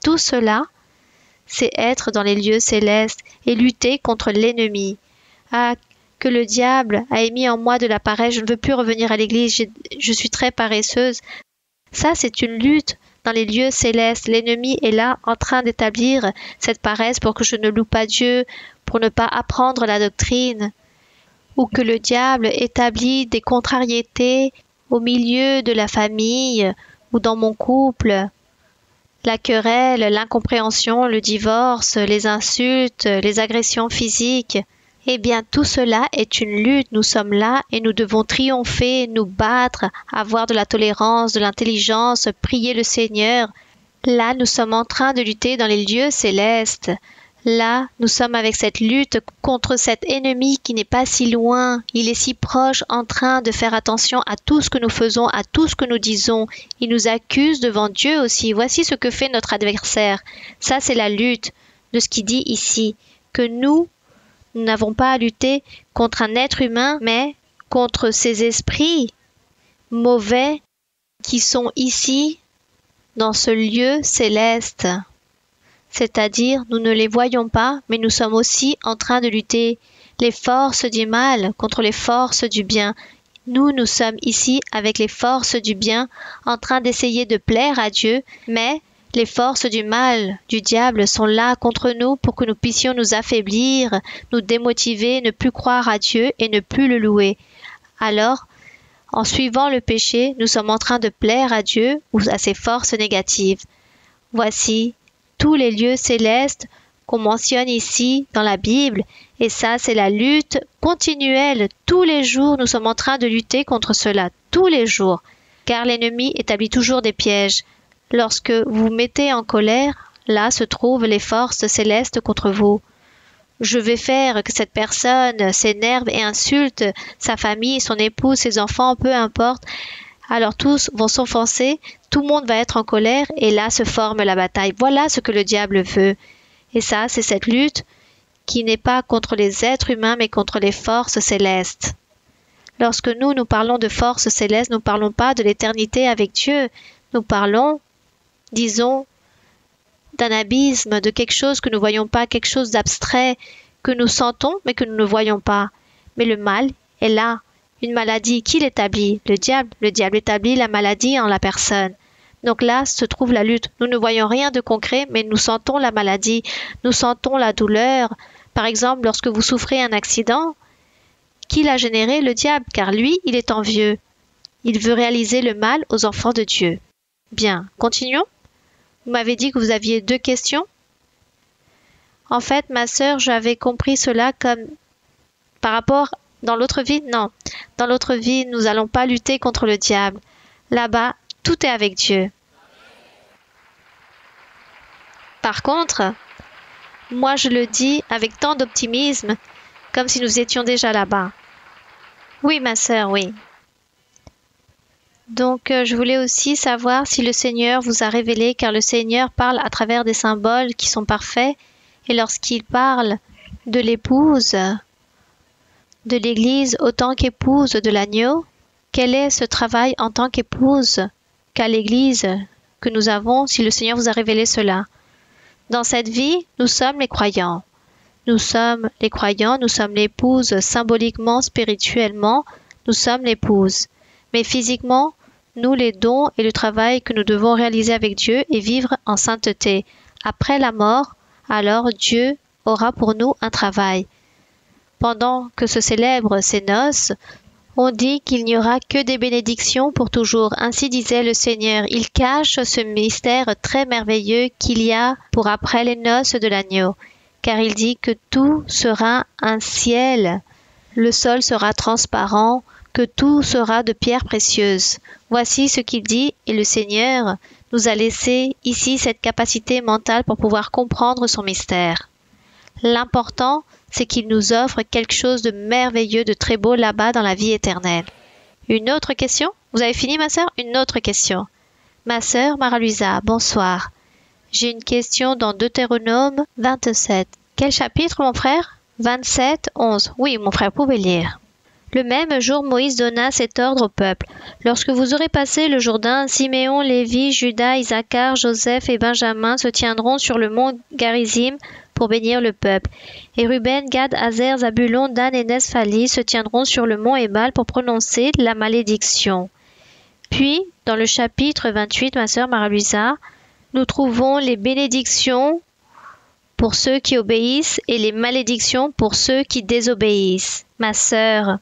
Tout cela, c'est être dans les lieux célestes et lutter contre l'ennemi. Ah, que le diable a émis en moi de la paresse, je ne veux plus revenir à l'église, je suis très paresseuse. Ça, c'est une lutte dans les lieux célestes. L'ennemi est là en train d'établir cette paresse pour que je ne loue pas Dieu, pour ne pas apprendre la doctrine. Ou que le diable établit des contrariétés au milieu de la famille ou dans mon couple. La querelle, l'incompréhension, le divorce, les insultes, les agressions physiques. Eh bien, tout cela est une lutte. Nous sommes là et nous devons triompher, nous battre, avoir de la tolérance, de l'intelligence, prier le Seigneur. Là, nous sommes en train de lutter dans les lieux célestes. Là, nous sommes avec cette lutte contre cet ennemi qui n'est pas si loin. Il est si proche, en train de faire attention à tout ce que nous faisons, à tout ce que nous disons. Il nous accuse devant Dieu aussi. Voici ce que fait notre adversaire. Ça, c'est la lutte de ce qu'il dit ici, que nous n'avons pas à lutter contre un être humain, mais contre ces esprits mauvais qui sont ici, dans ce lieu céleste. C'est-à-dire, nous ne les voyons pas, mais nous sommes aussi en train de lutter les forces du mal contre les forces du bien. Nous sommes ici avec les forces du bien, en train d'essayer de plaire à Dieu, mais les forces du mal, du diable, sont là contre nous pour que nous puissions nous affaiblir, nous démotiver, ne plus croire à Dieu et ne plus le louer. Alors, en suivant le péché, nous sommes en train de plaire à Dieu ou à ses forces négatives. Voici tous les lieux célestes qu'on mentionne ici dans la Bible, et ça, c'est la lutte continuelle. Tous les jours, nous sommes en train de lutter contre cela, tous les jours, car l'ennemi établit toujours des pièges. Lorsque vous mettez en colère, là se trouvent les forces célestes contre vous. Je vais faire que cette personne s'énerve et insulte sa famille, son épouse, ses enfants, peu importe. Alors tous vont s'offenser, tout le monde va être en colère et là se forme la bataille. Voilà ce que le diable veut. Et ça, c'est cette lutte qui n'est pas contre les êtres humains mais contre les forces célestes. Lorsque nous parlons de forces célestes, nous ne parlons pas de l'éternité avec Dieu. Nous parlons, disons, d'un abysme, de quelque chose que nous ne voyons pas, quelque chose d'abstrait, que nous sentons mais que nous ne voyons pas. Mais le mal est là, une maladie. Qui l'établit? Le diable. Le diable établit la maladie en la personne. Donc là se trouve la lutte. Nous ne voyons rien de concret, mais nous sentons la maladie, nous sentons la douleur. Par exemple, lorsque vous souffrez un accident, qui l'a généré? Le diable, car lui, il est envieux. Il veut réaliser le mal aux enfants de Dieu. Bien, continuons. Vous m'avez dit que vous aviez 2 questions. En fait, ma sœur, j'avais compris cela comme par rapport dans l'autre vie. Non, dans l'autre vie, nous n'allons pas lutter contre le diable. Là-bas, tout est avec Dieu. Par contre, moi je le dis avec tant d'optimisme, comme si nous étions déjà là-bas. Oui, ma sœur, oui. Donc, je voulais aussi savoir si le Seigneur vous a révélé, car le Seigneur parle à travers des symboles qui sont parfaits, et lorsqu'il parle de l'épouse, de l'Église autant qu'épouse de l'agneau, quel est ce travail en tant qu'épouse qu'à l'Église que nous avons, si le Seigneur vous a révélé cela? Dans cette vie, nous sommes les croyants. Nous sommes les croyants, nous sommes l'épouse symboliquement, spirituellement, nous sommes l'épouse. Mais physiquement, nous les dons et le travail que nous devons réaliser avec Dieu et vivre en sainteté. Après la mort, alors Dieu aura pour nous un travail. Pendant que se célèbrent ces noces, On dit qu'il n'y aura que des bénédictions pour toujours. Ainsi disait le Seigneur. Il cache ce mystère très merveilleux qu'il y a pour après les noces de l'agneau. Car il dit que tout sera un ciel, le sol sera transparent, que tout sera de pierres précieuses. Voici ce qu'il dit, et le Seigneur nous a laissé ici cette capacité mentale pour pouvoir comprendre son mystère. L'important, c'est qu'il nous offre quelque chose de merveilleux, de très beau là-bas dans la vie éternelle. Une autre question? Vous avez fini, ma sœur? Une autre question. Ma sœur Mara-Luisa, bonsoir. J'ai une question dans Deutéronome 27. Quel chapitre, mon frère? 27, 11. Oui, mon frère, vous pouvez lire. Le même jour, Moïse donna cet ordre au peuple. Lorsque vous aurez passé le Jourdain, Siméon, Lévi, Judas, Isaacar, Joseph et Benjamin se tiendront sur le mont Garizim pour bénir le peuple. Et Ruben, Gad, Azer, Zabulon, Dan et Nesphali se tiendront sur le mont Ébal pour prononcer la malédiction. Puis, dans le chapitre 28, ma sœur Mara-Luisa, nous trouvons les bénédictions pour ceux qui obéissent et les malédictions pour ceux qui désobéissent. Ma sœur,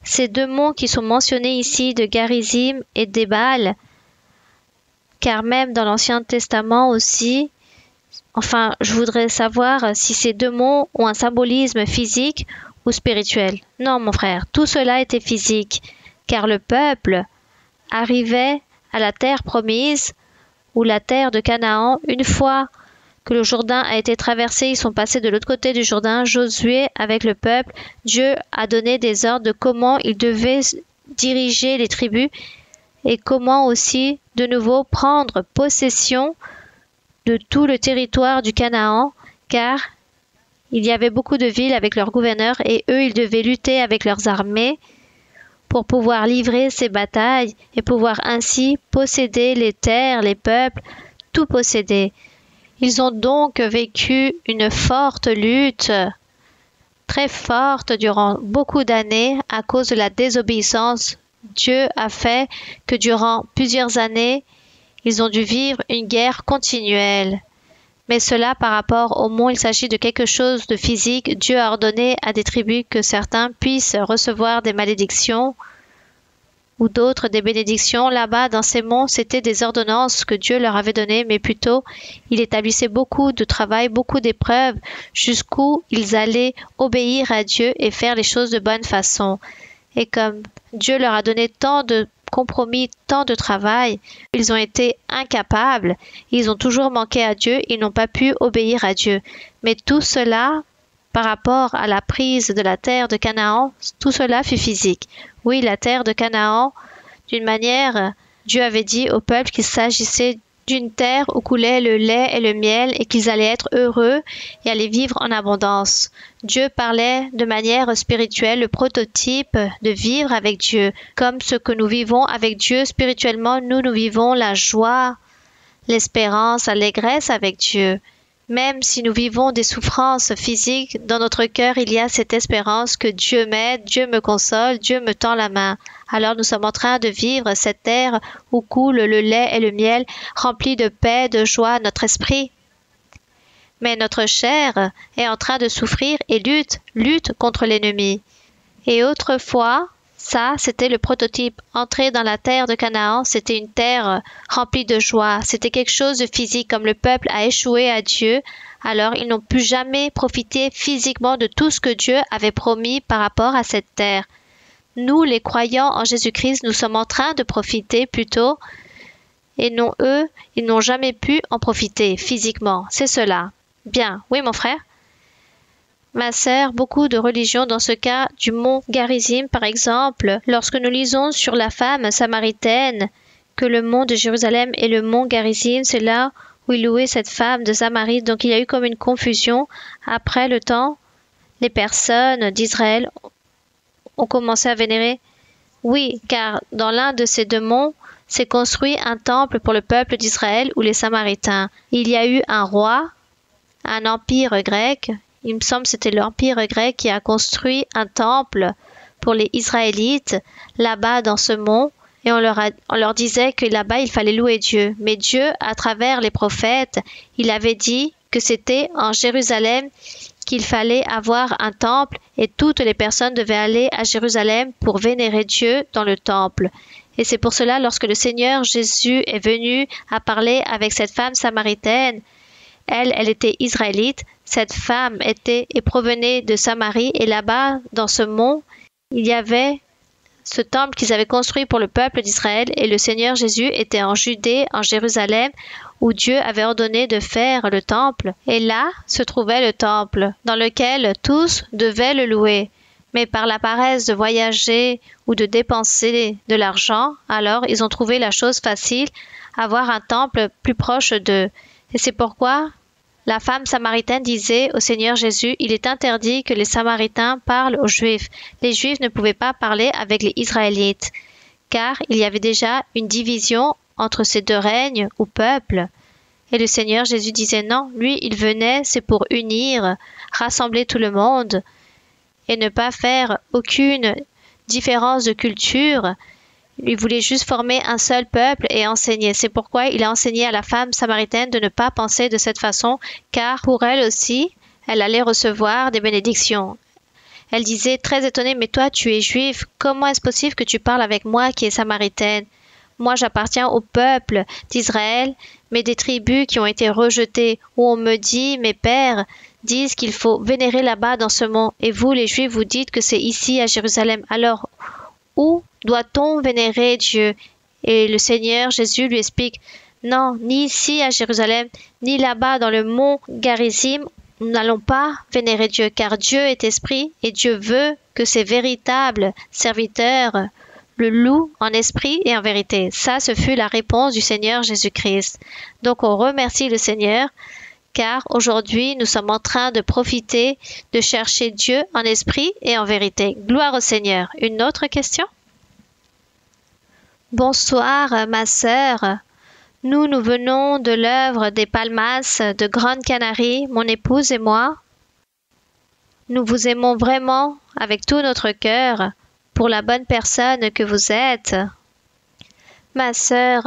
ces deux monts qui sont mentionnés ici de Garizim et d'Ébal, car même dans l'Ancien Testament aussi, je voudrais savoir si ces deux monts ont un symbolisme physique ou spirituel. Non, mon frère, tout cela était physique, car le peuple arrivait à la terre promise, ou la terre de Canaan, une fois que le Jourdain a été traversé, ils sont passés de l'autre côté du Jourdain. Josué, avec le peuple, Dieu a donné des ordres de comment ils devaient diriger les tribus et comment aussi, de nouveau, prendre possession de tout le territoire du Canaan, car il y avait beaucoup de villes avec leurs gouverneurs et eux, ils devaient lutter avec leurs armées pour pouvoir livrer ces batailles et pouvoir ainsi posséder les terres, les peuples, tout posséder. Ils ont donc vécu une forte lutte, très forte durant beaucoup d'années à cause de la désobéissance. Dieu a fait que durant plusieurs années, ils ont dû vivre une guerre continuelle. Mais cela, par rapport au mont, il s'agit de quelque chose de physique. Dieu a ordonné à des tribus que certains puissent recevoir des malédictions ou d'autres des bénédictions. Là-bas, dans ces monts, c'était des ordonnances que Dieu leur avait données, mais plutôt, il établissait beaucoup de travail, beaucoup d'épreuves, jusqu'où ils allaient obéir à Dieu et faire les choses de bonne façon. Et comme Dieu leur a donné tant de compromis, tant de travail, ils ont été incapables, ils ont toujours manqué à Dieu, ils n'ont pas pu obéir à Dieu. Mais tout cela, par rapport à la prise de la terre de Canaan, tout cela fut physique. Oui, la terre de Canaan, d'une manière, Dieu avait dit au peuple qu'il s'agissait d'une terre où coulait le lait et le miel et qu'ils allaient être heureux et allaient vivre en abondance. Dieu parlait de manière spirituelle, le prototype de vivre avec Dieu. Comme ce que nous vivons avec Dieu spirituellement, nous vivons la joie, l'espérance, l'allégresse avec Dieu. Même si nous vivons des souffrances physiques, dans notre cœur, il y a cette espérance que Dieu m'aide, Dieu me console, Dieu me tend la main. Alors nous sommes en train de vivre cette terre où coule le lait et le miel, rempli de paix, de joie, notre esprit. Mais notre chair est en train de souffrir et lutte contre l'ennemi. Et autrefois, ça, c'était le prototype. Entrer dans la terre de Canaan, c'était une terre remplie de joie. C'était quelque chose de physique. Comme le peuple a échoué à Dieu, alors ils n'ont pu jamais profiter physiquement de tout ce que Dieu avait promis par rapport à cette terre. Nous, les croyants en Jésus-Christ, nous sommes en train de profiter plutôt, et non eux, ils n'ont jamais pu en profiter physiquement. C'est cela. Bien. Oui, mon frère? Ma sœur, beaucoup de religions, dans ce cas du mont Garizim par exemple, lorsque nous lisons sur la femme samaritaine, que le mont de Jérusalem et le mont Garizim, c'est là où il louait cette femme de Samarie, donc il y a eu comme une confusion. Après le temps, les personnes d'Israël ont commencé à vénérer. Oui, car dans l'un de ces deux monts, s'est construit un temple pour le peuple d'Israël ou les Samaritains. Il y a eu un roi, un empire grec. Il me semble que c'était l'Empire grec qui a construit un temple pour les Israélites là-bas dans ce mont et on leur disait que là-bas il fallait louer Dieu. Mais Dieu, à travers les prophètes, il avait dit que c'était en Jérusalem qu'il fallait avoir un temple et toutes les personnes devaient aller à Jérusalem pour vénérer Dieu dans le temple. Et c'est pour cela, lorsque le Seigneur Jésus est venu à parler avec cette femme samaritaine, elle était israélite, cette femme était et provenait de Samarie, et là-bas, dans ce mont, il y avait ce temple qu'ils avaient construit pour le peuple d'Israël, et le Seigneur Jésus était en Judée, en Jérusalem, où Dieu avait ordonné de faire le temple. Et là se trouvait le temple, dans lequel tous devaient le louer. Mais par la paresse de voyager ou de dépenser de l'argent, alors ils ont trouvé la chose facile, avoir un temple plus proche d'eux. Et c'est pourquoi la femme samaritaine disait au Seigneur Jésus, il est interdit que les Samaritains parlent aux Juifs. Les Juifs ne pouvaient pas parler avec les Israélites, car il y avait déjà une division entre ces deux règnes ou peuples. Et le Seigneur Jésus disait non, lui il venait, c'est pour unir, rassembler tout le monde, et ne pas faire aucune différence de culture. Il voulait juste former un seul peuple et enseigner. C'est pourquoi il a enseigné à la femme samaritaine de ne pas penser de cette façon, car pour elle aussi, elle allait recevoir des bénédictions. Elle disait, très étonnée, mais toi tu es juif, comment est-ce possible que tu parles avec moi qui est samaritaine? Moi j'appartiens au peuple d'Israël, mais des tribus qui ont été rejetées, où on me dit, mes pères disent qu'il faut vénérer là-bas dans ce mont, et vous les juifs vous dites que c'est ici à Jérusalem. Alors, où doit-on vénérer Dieu? Et le Seigneur Jésus lui explique, non, ni ici à Jérusalem, ni là-bas dans le mont Garizim, nous n'allons pas vénérer Dieu, car Dieu est esprit et Dieu veut que ses véritables serviteurs le louent en esprit et en vérité. Ça, ce fut la réponse du Seigneur Jésus-Christ. Donc on remercie le Seigneur, car aujourd'hui nous sommes en train de profiter de chercher Dieu en esprit et en vérité. Gloire au Seigneur. Une autre question? Bonsoir ma sœur. Nous venons de l'œuvre des Palmas de Grande Canarie, mon épouse et moi. Nous vous aimons vraiment avec tout notre cœur pour la bonne personne que vous êtes. Ma sœur,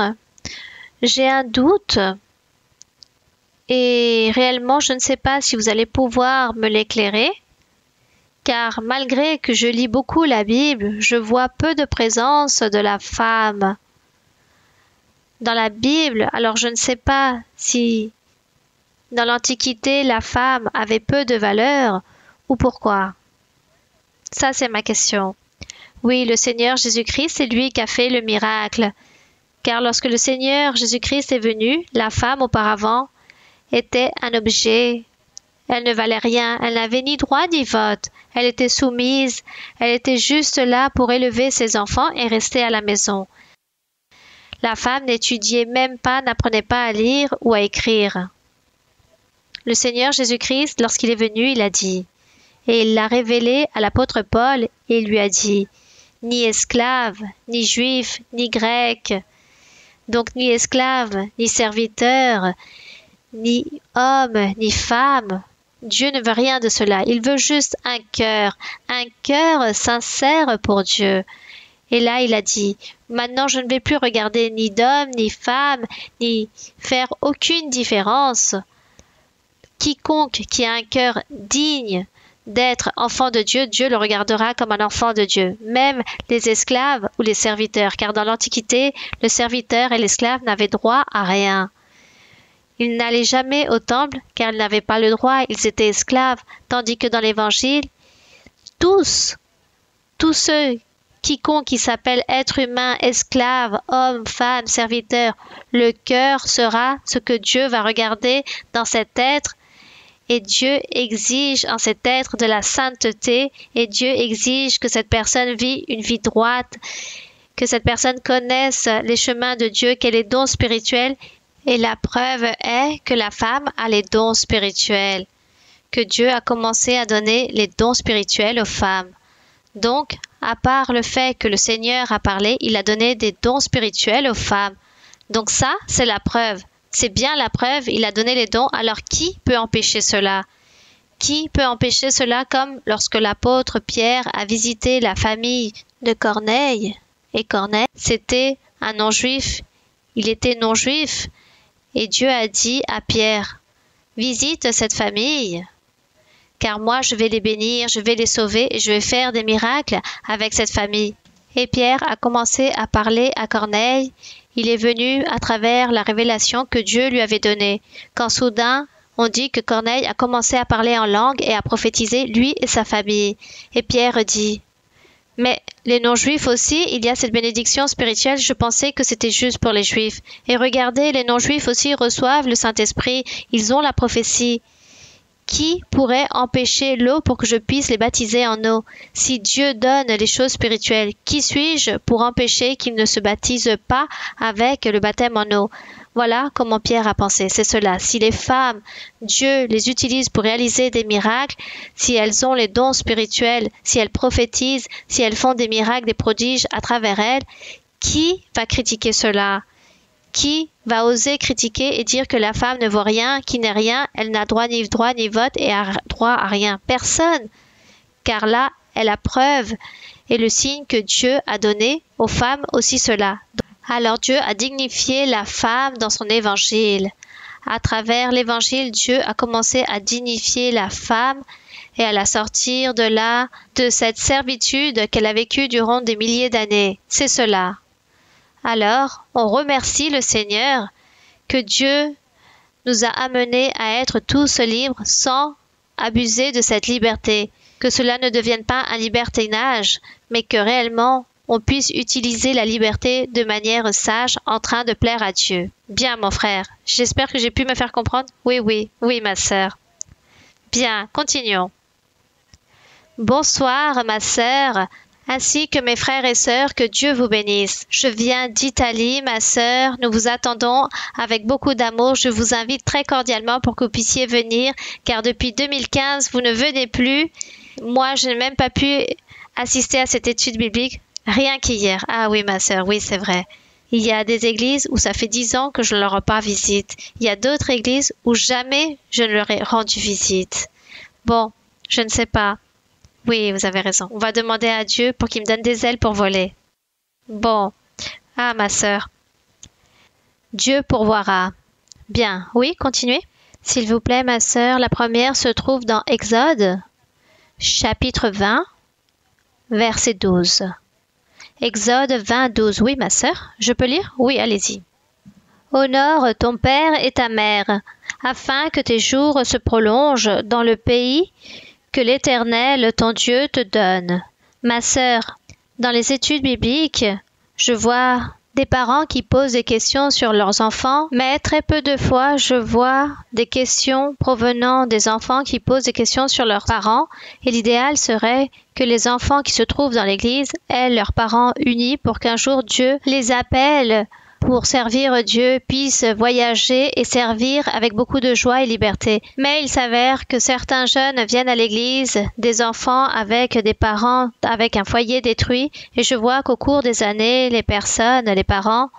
j'ai un doute. Et réellement, je ne sais pas si vous allez pouvoir me l'éclairer, car malgré que je lis beaucoup la Bible, je vois peu de présence de la femme dans la Bible. Alors je ne sais pas si dans l'Antiquité, la femme avait peu de valeur ou pourquoi. Ça, c'est ma question. Oui, le Seigneur Jésus-Christ, c'est lui qui a fait le miracle, car lorsque le Seigneur Jésus-Christ est venu, la femme auparavant était un objet. Elle ne valait rien, elle n'avait ni droit ni vote. Elle était soumise, elle était juste là pour élever ses enfants et rester à la maison. La femme n'étudiait même pas, n'apprenait pas à lire ou à écrire. Le Seigneur Jésus-Christ, lorsqu'il est venu, il a dit, et il l'a révélé à l'apôtre Paul, et il lui a dit, ni esclave, ni juif, ni grec, donc ni esclave, ni serviteur, ni homme, ni femme. Dieu ne veut rien de cela. Il veut juste un cœur sincère pour Dieu. Et là, il a dit, maintenant je ne vais plus regarder ni d'homme, ni femme, ni faire aucune différence. Quiconque qui a un cœur digne d'être enfant de Dieu, Dieu le regardera comme un enfant de Dieu. Même les esclaves ou les serviteurs, car dans l'Antiquité, le serviteur et l'esclave n'avaient droit à rien. Ils n'allaient jamais au temple car ils n'avaient pas le droit, ils étaient esclaves, tandis que dans l'Évangile, tous ceux, quiconque qui s'appelle être humain, esclave, homme, femme, serviteur, le cœur sera ce que Dieu va regarder dans cet être, et Dieu exige en cet être de la sainteté, et Dieu exige que cette personne vit une vie droite, que cette personne connaisse les chemins de Dieu, qu'elle ait dons spirituels. Et la preuve est que la femme a les dons spirituels, que Dieu a commencé à donner les dons spirituels aux femmes. Donc, à part le fait que le Seigneur a parlé, il a donné des dons spirituels aux femmes. Donc ça, c'est la preuve. C'est bien la preuve, il a donné les dons. Alors qui peut empêcher cela? Qui peut empêcher cela, comme lorsque l'apôtre Pierre a visité la famille de Corneille? Et Corneille, c'était un non-juif. Il était non-juif. Et Dieu a dit à Pierre, visite cette famille. car moi je vais les bénir, je vais les sauver et je vais faire des miracles avec cette famille. Et Pierre a commencé à parler à Corneille. Il est venu à travers la révélation que Dieu lui avait donnée. Quand soudain, on dit que Corneille a commencé à parler en langue et à prophétiser, lui et sa famille. Et Pierre dit, « Mais les non-juifs aussi, il y a cette bénédiction spirituelle, je pensais que c'était juste pour les juifs. Et regardez, les non-juifs aussi reçoivent le Saint-Esprit, ils ont la prophétie. Qui pourrait empêcher l'eau pour que je puisse les baptiser en eau? Si Dieu donne les choses spirituelles, qui suis-je pour empêcher qu'ils ne se baptisent pas avec le baptême en eau? » Voilà comment Pierre a pensé, c'est cela. Si les femmes, Dieu les utilise pour réaliser des miracles, si elles ont les dons spirituels, si elles prophétisent, si elles font des miracles, des prodiges à travers elles, qui va critiquer cela? Qui va oser critiquer et dire que la femme ne vaut rien, qui n'est rien, elle n'a droit ni vote et a droit à rien? Personne. Car là est la preuve et le signe que Dieu a donné aux femmes aussi cela. Alors Dieu a dignifié la femme dans son évangile. À travers l'évangile, Dieu a commencé à dignifier la femme et à la sortir de là, de cette servitude qu'elle a vécue durant des milliers d'années. C'est cela. Alors, on remercie le Seigneur que Dieu nous a amenés à être tous libres sans abuser de cette liberté, que cela ne devienne pas un libertinage, mais que réellement on puisse utiliser la liberté de manière sage en train de plaire à Dieu. Bien, mon frère, j'espère que j'ai pu me faire comprendre. Oui, ma sœur. Bien, continuons. Bonsoir, ma sœur, ainsi que mes frères et sœurs, que Dieu vous bénisse. Je viens d'Italie, ma sœur, nous vous attendons avec beaucoup d'amour. Je vous invite très cordialement pour que vous puissiez venir, car depuis 2015, vous ne venez plus. Moi, je n'ai même pas pu assister à cette étude biblique, rien qu'hier. Ah oui, ma sœur, oui, c'est vrai. Il y a des églises où ça fait 10 ans que je ne leur rends pas visite. Il y a d'autres églises où jamais je ne leur ai rendu visite. Bon, je ne sais pas. Oui, vous avez raison. On va demander à Dieu pour qu'il me donne des ailes pour voler. Bon. Ah, ma sœur. Dieu pourvoira. Bien. Oui, continuez. S'il vous plaît, ma sœur, la première se trouve dans Exode, chapitre 20, verset 12. Exode 20, 12. Oui, ma sœur, je peux lire? Oui, allez-y. Honore ton père et ta mère, afin que tes jours se prolongent dans le pays que l'Éternel, ton Dieu, te donne. Ma sœur, dans les études bibliques, je vois des parents qui posent des questions sur leurs enfants, mais très peu de fois, je vois des questions provenant des enfants qui posent des questions sur leurs parents, et l'idéal serait que les enfants qui se trouvent dans l'Église aient leurs parents unis pour qu'un jour Dieu les appelle pour servir Dieu, puissent voyager et servir avec beaucoup de joie et liberté. Mais il s'avère que certains jeunes viennent à l'église, des enfants avec des parents avec un foyer détruit, et je vois qu'au cours des années, les parents,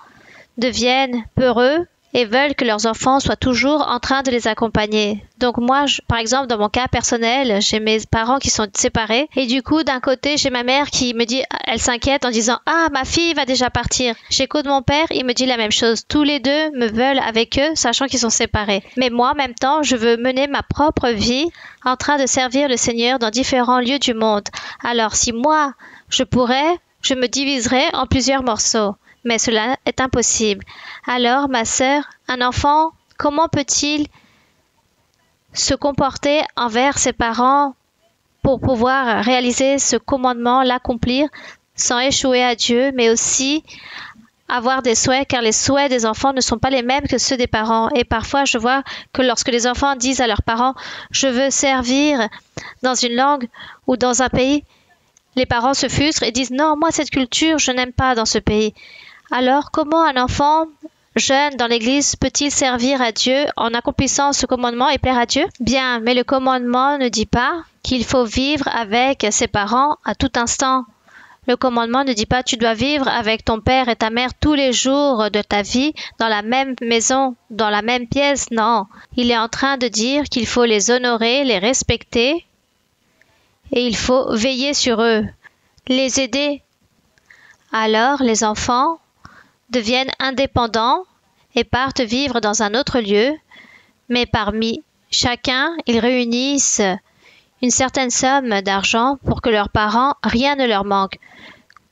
deviennent peureux et veulent que leurs enfants soient toujours en train de les accompagner. Donc moi, par exemple, dans mon cas personnel, j'ai mes parents qui sont séparés et du coup, d'un côté, j'ai ma mère qui me dit, elle s'inquiète en disant « Ah, ma fille va déjà partir ». J'écoute mon père, il me dit la même chose. Tous les deux me veulent avec eux, sachant qu'ils sont séparés. Mais moi, en même temps, je veux mener ma propre vie en train de servir le Seigneur dans différents lieux du monde. Alors, si moi, je me diviserais en plusieurs morceaux. Mais cela est impossible. Alors, ma sœur, un enfant, comment peut-il se comporter envers ses parents pour pouvoir réaliser ce commandement, l'accomplir, sans échouer à Dieu, mais aussi avoir des souhaits, car les souhaits des enfants ne sont pas les mêmes que ceux des parents. Et parfois, je vois que lorsque les enfants disent à leurs parents « Je veux servir dans une langue ou dans un pays », les parents se frustrent et disent « Non, moi, cette culture, je n'aime pas dans ce pays ». Alors, comment un enfant jeune dans l'Église peut-il servir à Dieu en accomplissant ce commandement et plaire à Dieu? Bien, mais le commandement ne dit pas qu'il faut vivre avec ses parents à tout instant. Le commandement ne dit pas tu dois vivre avec ton père et ta mère tous les jours de ta vie dans la même maison, dans la même pièce. Non, il est en train de dire qu'il faut les honorer, les respecter et il faut veiller sur eux, les aider. Alors, les enfants deviennent indépendants et partent vivre dans un autre lieu, mais parmi chacun, ils réunissent une certaine somme d'argent pour que leurs parents, rien ne leur manque.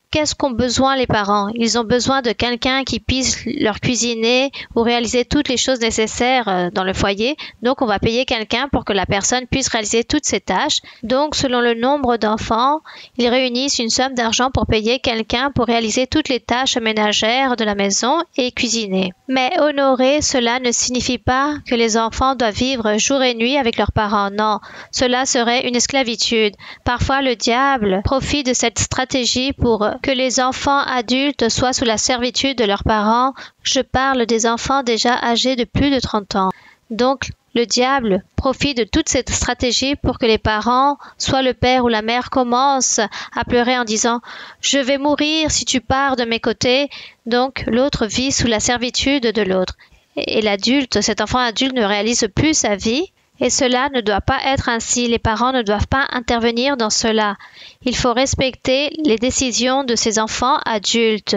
Qu'est-ce qu'ont besoin les parents? Ils ont besoin de quelqu'un qui puisse leur cuisiner ou réaliser toutes les choses nécessaires dans le foyer. Donc, on va payer quelqu'un pour que la personne puisse réaliser toutes ces tâches. Donc, selon le nombre d'enfants, ils réunissent une somme d'argent pour payer quelqu'un pour réaliser toutes les tâches ménagères de la maison et cuisiner. Mais honorer, cela ne signifie pas que les enfants doivent vivre jour et nuit avec leurs parents. Non, cela serait une esclavitude. Parfois, le diable profite de cette stratégie pour que les enfants adultes soient sous la servitude de leurs parents. Je parle des enfants déjà âgés de plus de 30 ans. Donc, le diable profite de toute cette stratégie pour que les parents, soit le père ou la mère, commencent à pleurer en disant « Je vais mourir si tu pars de mes côtés ». Donc, l'autre vit sous la servitude de l'autre. Et l'adulte, cet enfant adulte ne réalise plus sa vie. Et cela ne doit pas être ainsi. Les parents ne doivent pas intervenir dans cela. Il faut respecter les décisions de ces enfants adultes.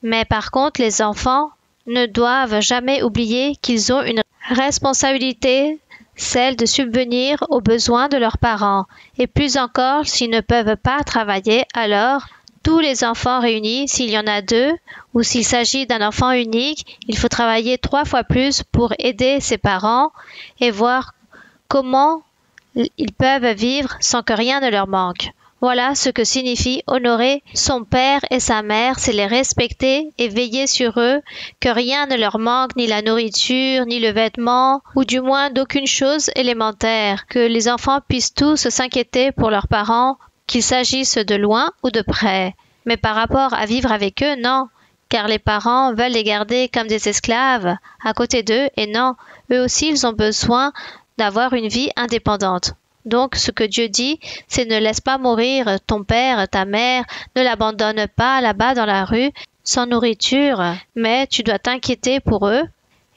Mais par contre, les enfants ne doivent jamais oublier qu'ils ont une responsabilité, celle de subvenir aux besoins de leurs parents. Et plus encore, s'ils ne peuvent pas travailler, alors tous les enfants réunis, s'il y en a 2, ou s'il s'agit d'un enfant unique, il faut travailler 3 fois plus pour aider ses parents et voir comment ils peuvent vivre sans que rien ne leur manque. Voilà ce que signifie honorer son père et sa mère, c'est les respecter et veiller sur eux, que rien ne leur manque, ni la nourriture, ni le vêtement, ou du moins d'aucune chose élémentaire, que les enfants puissent tous s'inquiéter pour leurs parents, qu'il s'agisse de loin ou de près. Mais par rapport à vivre avec eux, non, car les parents veulent les garder comme des esclaves à côté d'eux, et non, eux aussi ils ont besoin d'avoir une vie indépendante. Donc ce que Dieu dit, c'est ne laisse pas mourir ton père, ta mère, ne l'abandonne pas là-bas dans la rue, sans nourriture, mais tu dois t'inquiéter pour eux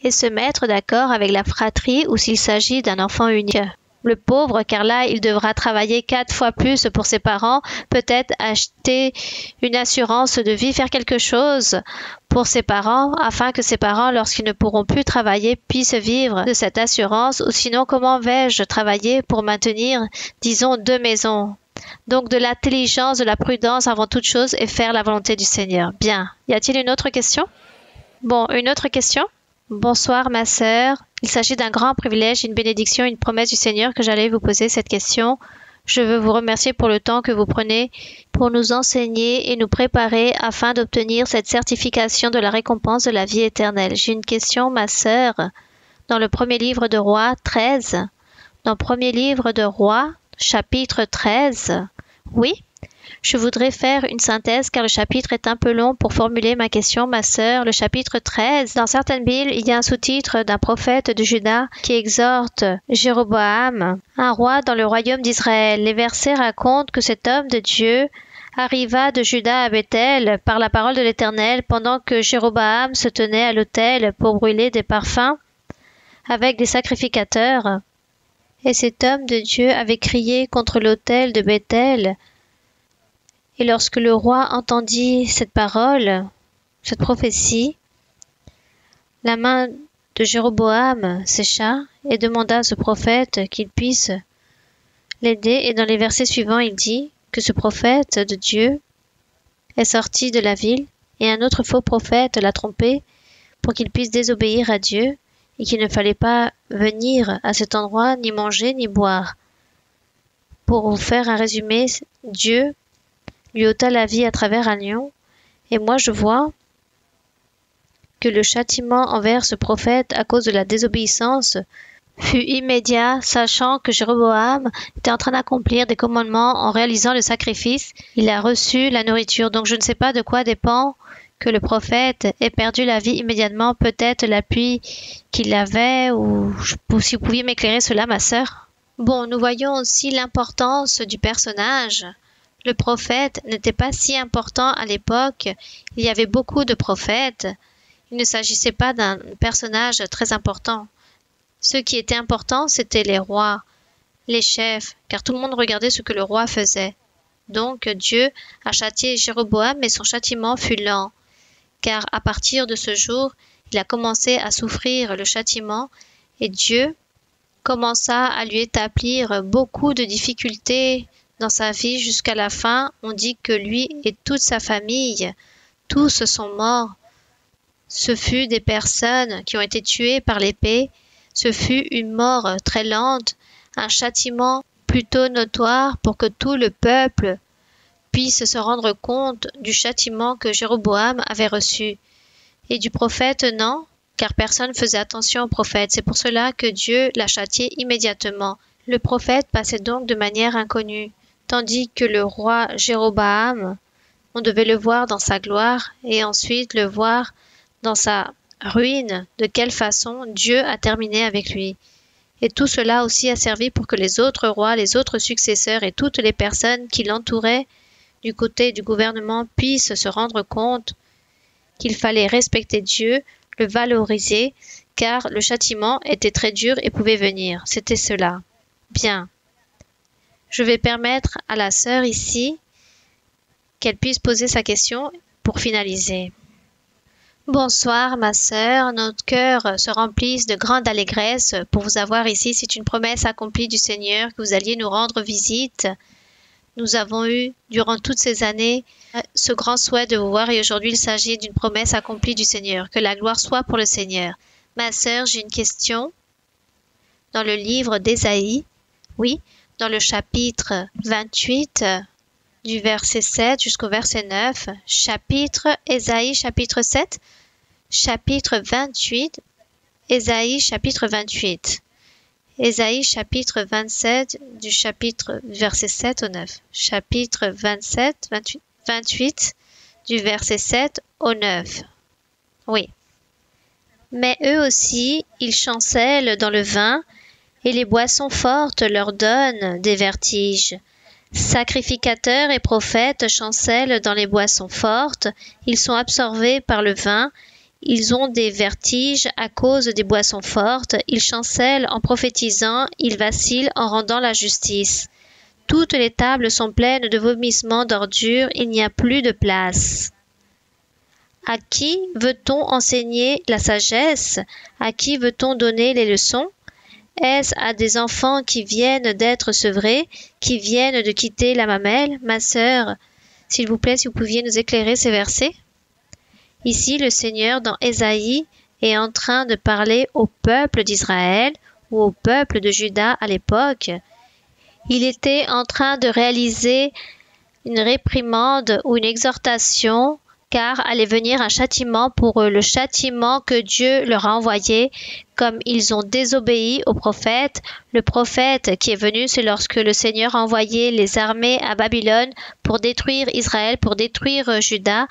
et se mettre d'accord avec la fratrie ou s'il s'agit d'un enfant unique. Le pauvre, car là, il devra travailler 4 fois plus pour ses parents, peut-être acheter une assurance de vie, faire quelque chose pour ses parents, afin que ses parents, lorsqu'ils ne pourront plus travailler, puissent vivre de cette assurance, ou sinon, comment vais-je travailler pour maintenir, disons, 2 maisons? Donc, de l'intelligence, de la prudence avant toute chose et faire la volonté du Seigneur. Bien. Y a-t-il une autre question? Bon, une autre question? Bonsoir ma sœur, il s'agit d'un grand privilège, une bénédiction, une promesse du Seigneur que j'allais vous poser cette question. Je veux vous remercier pour le temps que vous prenez pour nous enseigner et nous préparer afin d'obtenir cette certification de la récompense de la vie éternelle. J'ai une question ma sœur, dans le premier livre de Rois 13, dans le premier livre de Rois, chapitre 13, oui? Je voudrais faire une synthèse car le chapitre est un peu long pour formuler ma question, ma sœur. Le chapitre 13, dans certaines Bibles, il y a un sous-titre d'un prophète de Juda qui exhorte Jéroboam, un roi dans le royaume d'Israël. Les versets racontent que cet homme de Dieu arriva de Juda à Bethel par la parole de l'Éternel pendant que Jéroboam se tenait à l'autel pour brûler des parfums avec des sacrificateurs. Et cet homme de Dieu avait crié contre l'autel de Bethel. Et lorsque le roi entendit cette parole, cette prophétie, la main de Jéroboam sécha et demanda à ce prophète qu'il puisse l'aider. Et dans les versets suivants, il dit que ce prophète de Dieu est sorti de la ville et un autre faux prophète l'a trompé pour qu'il puisse désobéir à Dieu et qu'il ne fallait pas venir à cet endroit, ni manger, ni boire. Pour vous faire un résumé, Dieu lui ôta la vie à travers un lion, et moi je vois que le châtiment envers ce prophète à cause de la désobéissance fut immédiat, sachant que Jéroboam était en train d'accomplir des commandements en réalisant le sacrifice, il a reçu la nourriture. Donc je ne sais pas de quoi dépend que le prophète ait perdu la vie immédiatement, peut-être l'appui qu'il avait, ou si vous pouviez m'éclairer cela, ma sœur. Bon, nous voyons aussi l'importance du personnage. Le prophète n'était pas si important à l'époque, il y avait beaucoup de prophètes, il ne s'agissait pas d'un personnage très important. Ce qui était important, c'était les rois, les chefs, car tout le monde regardait ce que le roi faisait. Donc Dieu a châtié Jéroboam, mais son châtiment fut lent, car à partir de ce jour, il a commencé à souffrir le châtiment, et Dieu commença à lui établir beaucoup de difficultés dans sa vie jusqu'à la fin. On dit que lui et toute sa famille, tous sont morts. Ce fut des personnes qui ont été tuées par l'épée. Ce fut une mort très lente, un châtiment plutôt notoire pour que tout le peuple puisse se rendre compte du châtiment que Jéroboam avait reçu. Et du prophète, non, car personne ne faisait attention au prophète. C'est pour cela que Dieu l'a châtié immédiatement. Le prophète passait donc de manière inconnue, tandis que le roi Jéroboam, on devait le voir dans sa gloire et ensuite le voir dans sa ruine, de quelle façon Dieu a terminé avec lui. Et tout cela aussi a servi pour que les autres rois, les autres successeurs et toutes les personnes qui l'entouraient du côté du gouvernement puissent se rendre compte qu'il fallait respecter Dieu, le valoriser, car le châtiment était très dur et pouvait venir. C'était cela. Bien. Je vais permettre à la sœur ici qu'elle puisse poser sa question pour finaliser. Bonsoir ma sœur, notre cœur se remplisse de grande allégresse pour vous avoir ici. C'est une promesse accomplie du Seigneur que vous alliez nous rendre visite. Nous avons eu, durant toutes ces années, ce grand souhait de vous voir et aujourd'hui il s'agit d'une promesse accomplie du Seigneur. Que la gloire soit pour le Seigneur. Ma sœur, j'ai une question. Dans le livre d'Ésaïe, oui, dans le chapitre 28, du verset 7 jusqu'au verset 9, Ésaïe chapitre 7, chapitre 28, Ésaïe chapitre 28. Ésaïe chapitre 27 du chapitre verset 7 au 9. Chapitre 28 du verset 7 au 9. Oui. Mais eux aussi, ils chancellent dans le vin, et les boissons fortes leur donnent des vertiges. Sacrificateurs et prophètes chancellent dans les boissons fortes, ils sont absorbés par le vin, ils ont des vertiges à cause des boissons fortes, ils chancellent en prophétisant, ils vacillent en rendant la justice. Toutes les tables sont pleines de vomissements d'ordures, il n'y a plus de place. À qui veut-on enseigner la sagesse? À qui veut-on donner les leçons? Est-ce à des enfants qui viennent d'être sevrés, qui viennent de quitter la mamelle? Ma sœur, s'il vous plaît, si vous pouviez nous éclairer ces versets. Ici, le Seigneur, dans Ésaïe, est en train de parler au peuple d'Israël ou au peuple de Juda à l'époque. Il était en train de réaliser une réprimande ou une exhortation car allait venir un châtiment pour eux, le châtiment que Dieu leur a envoyé, comme ils ont désobéi au prophète. Le prophète qui est venu, c'est lorsque le Seigneur a envoyé les armées à Babylone pour détruire Israël, pour détruire Juda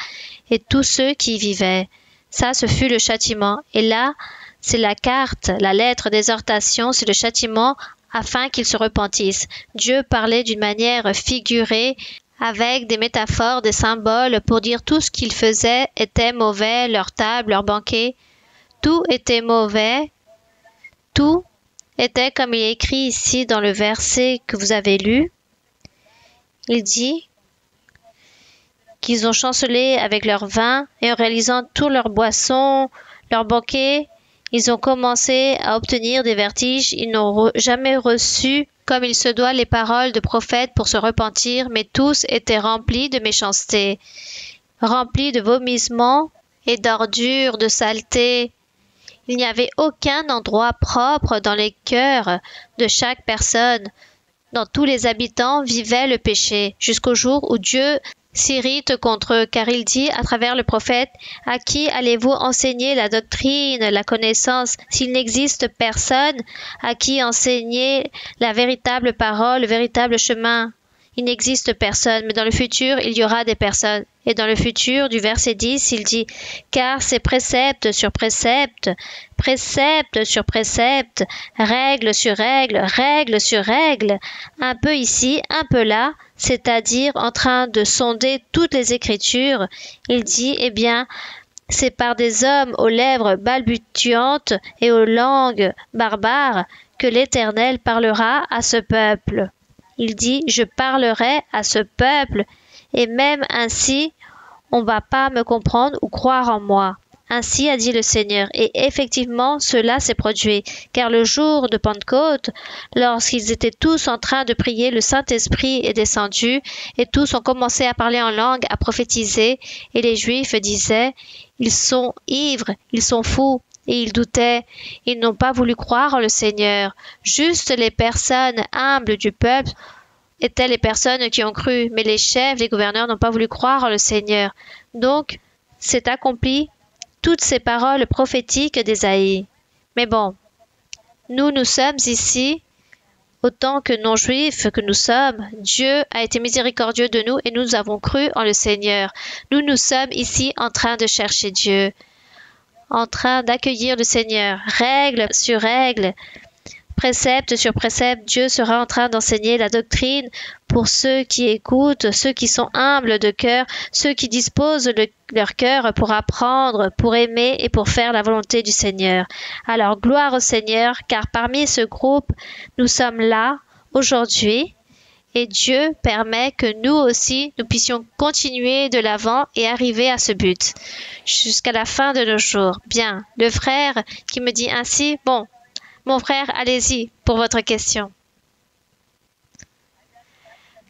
et tous ceux qui y vivaient. Ça, ce fut le châtiment. Et là, c'est la carte, la lettre d'exhortation, c'est le châtiment afin qu'ils se repentissent. Dieu parlait d'une manière figurée, avec des métaphores, des symboles pour dire tout ce qu'ils faisaient était mauvais, leur table, leur banquet. Tout était mauvais, tout était comme il est écrit ici dans le verset que vous avez lu. Il dit qu'ils ont chancelé avec leur vin et en réalisant tous leurs boissons, leurs banquets, ils ont commencé à obtenir des vertiges. Ils n'ont jamais reçu comme il se doit les paroles de prophètes pour se repentir, mais tous étaient remplis de méchanceté, remplis de vomissements et d'ordures, de saleté. Il n'y avait aucun endroit propre dans les cœurs de chaque personne. Dans tous les habitants vivait le péché, jusqu'au jour où Dieu s'irrite contre eux, car il dit à travers le prophète, « À qui allez-vous enseigner la doctrine, la connaissance, s'il n'existe personne à qui enseigner la véritable parole, le véritable chemin ?» Il n'existe personne, mais dans le futur, il y aura des personnes. Et dans le futur, du verset 10, il dit « Car c'est précepte sur précepte, précepte sur précepte, règle sur règle, règle sur règle, un peu ici, un peu là, c'est-à-dire en train de sonder toutes les Écritures. » Il dit « Eh bien, c'est par des hommes aux lèvres balbutiantes et aux langues barbares que l'Éternel parlera à ce peuple. » Il dit « Je parlerai à ce peuple, et même ainsi, on ne va pas me comprendre ou croire en moi. » Ainsi a dit le Seigneur. Et effectivement, cela s'est produit, car le jour de Pentecôte, lorsqu'ils étaient tous en train de prier, le Saint-Esprit est descendu, et tous ont commencé à parler en langue, à prophétiser, et les Juifs disaient, ils sont ivres, ils sont fous. Et ils doutaient, ils n'ont pas voulu croire en le Seigneur. Juste les personnes humbles du peuple étaient les personnes qui ont cru, mais les chefs, les gouverneurs n'ont pas voulu croire en le Seigneur. Donc, c'est accompli toutes ces paroles prophétiques d'Ésaïe. Mais bon, nous sommes ici, autant que non-juifs que nous sommes, Dieu a été miséricordieux de nous et nous avons cru en le Seigneur. Nous sommes ici en train de chercher Dieu, en train d'accueillir le Seigneur, règle sur règle, précepte sur précepte. Dieu sera en train d'enseigner la doctrine pour ceux qui écoutent, ceux qui sont humbles de cœur, ceux qui disposent leur cœur pour apprendre, pour aimer et pour faire la volonté du Seigneur. Alors, gloire au Seigneur, car parmi ce groupe, nous sommes là aujourd'hui. Et Dieu permet que nous aussi, nous puissions continuer de l'avant et arriver à ce but, jusqu'à la fin de nos jours. Bien, le frère qui me dit ainsi, bon, mon frère, allez-y pour votre question.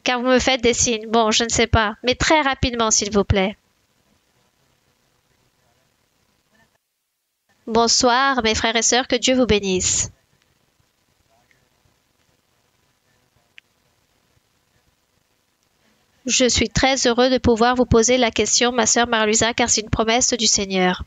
Car vous me faites des signes. Bon, je ne sais pas, mais très rapidement, s'il vous plaît. Bonsoir, mes frères et sœurs, que Dieu vous bénisse. Je suis très heureux de pouvoir vous poser la question, ma sœur Marie-Louisa, car c'est une promesse du Seigneur.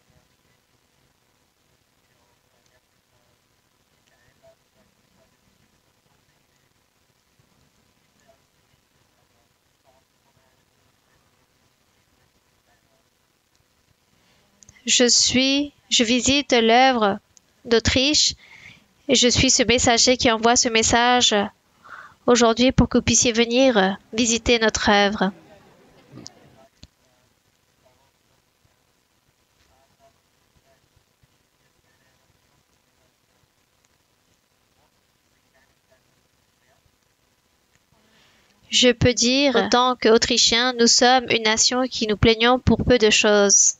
Je visite l'œuvre d'Autriche et je suis ce messager qui envoie ce message aujourd'hui pour que vous puissiez venir visiter notre œuvre. Je peux dire, en tant qu'Autrichiens, nous sommes une nation qui nous plaignons pour peu de choses.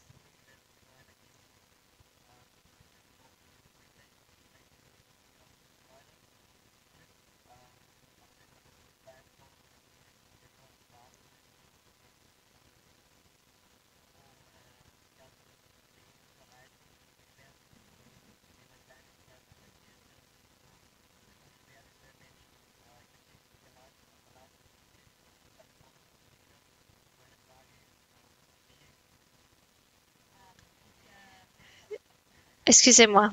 Excusez-moi.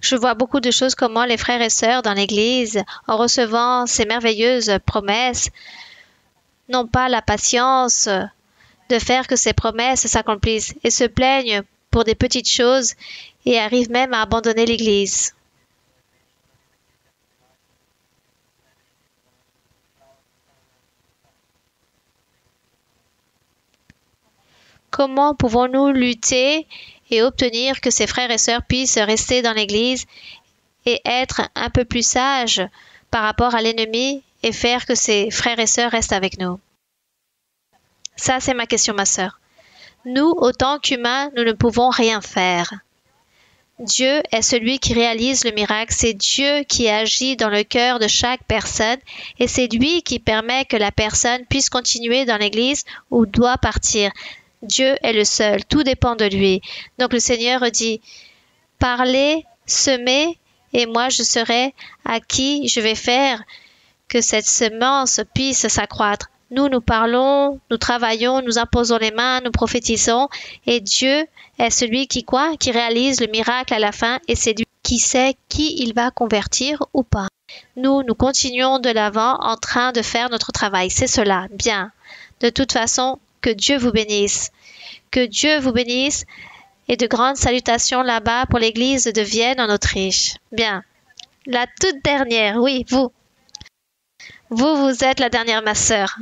Je vois beaucoup de choses, comment les frères et sœurs dans l'Église, en recevant ces merveilleuses promesses, n'ont pas la patience de faire que ces promesses s'accomplissent et se plaignent pour des petites choses et arrivent même à abandonner l'Église. Comment pouvons-nous lutter et obtenir que ces frères et sœurs puissent rester dans l'Église et être un peu plus sages par rapport à l'ennemi et faire que ces frères et sœurs restent avec nous? Ça, c'est ma question, ma sœur. Nous, autant qu'humains, nous ne pouvons rien faire. Dieu est celui qui réalise le miracle. C'est Dieu qui agit dans le cœur de chaque personne et c'est lui qui permet que la personne puisse continuer dans l'Église ou doit partir. Dieu est le seul, tout dépend de lui. Donc le Seigneur dit, parlez, semez, et moi je serai à qui je vais faire que cette semence puisse s'accroître. Nous parlons, nous travaillons, nous imposons les mains, nous prophétisons, et Dieu est celui qui réalise le miracle à la fin, et c'est lui qui sait qui il va convertir ou pas. Nous continuons de l'avant en train de faire notre travail. C'est cela, bien. De toute façon, que Dieu vous bénisse. Que Dieu vous bénisse et de grandes salutations là-bas pour l'église de Vienne en Autriche. Bien. La toute dernière, oui, vous. Vous êtes la dernière, ma sœur.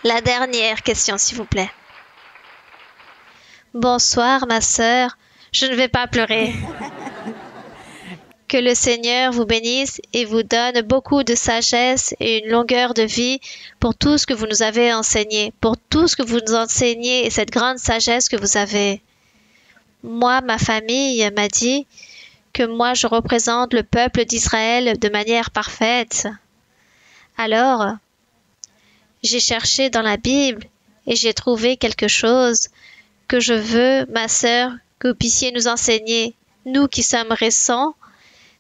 La dernière question, s'il vous plaît. Bonsoir, ma sœur. Je ne vais pas pleurer. Que le Seigneur vous bénisse et vous donne beaucoup de sagesse et une longueur de vie pour tout ce que vous nous avez enseigné, pour tout ce que vous nous enseignez et cette grande sagesse que vous avez. Moi, ma famille m'a dit que moi je représente le peuple d'Israël de manière parfaite. Alors, j'ai cherché dans la Bible et j'ai trouvé quelque chose que je veux, ma sœur, que vous puissiez nous enseigner, nous qui sommes récents,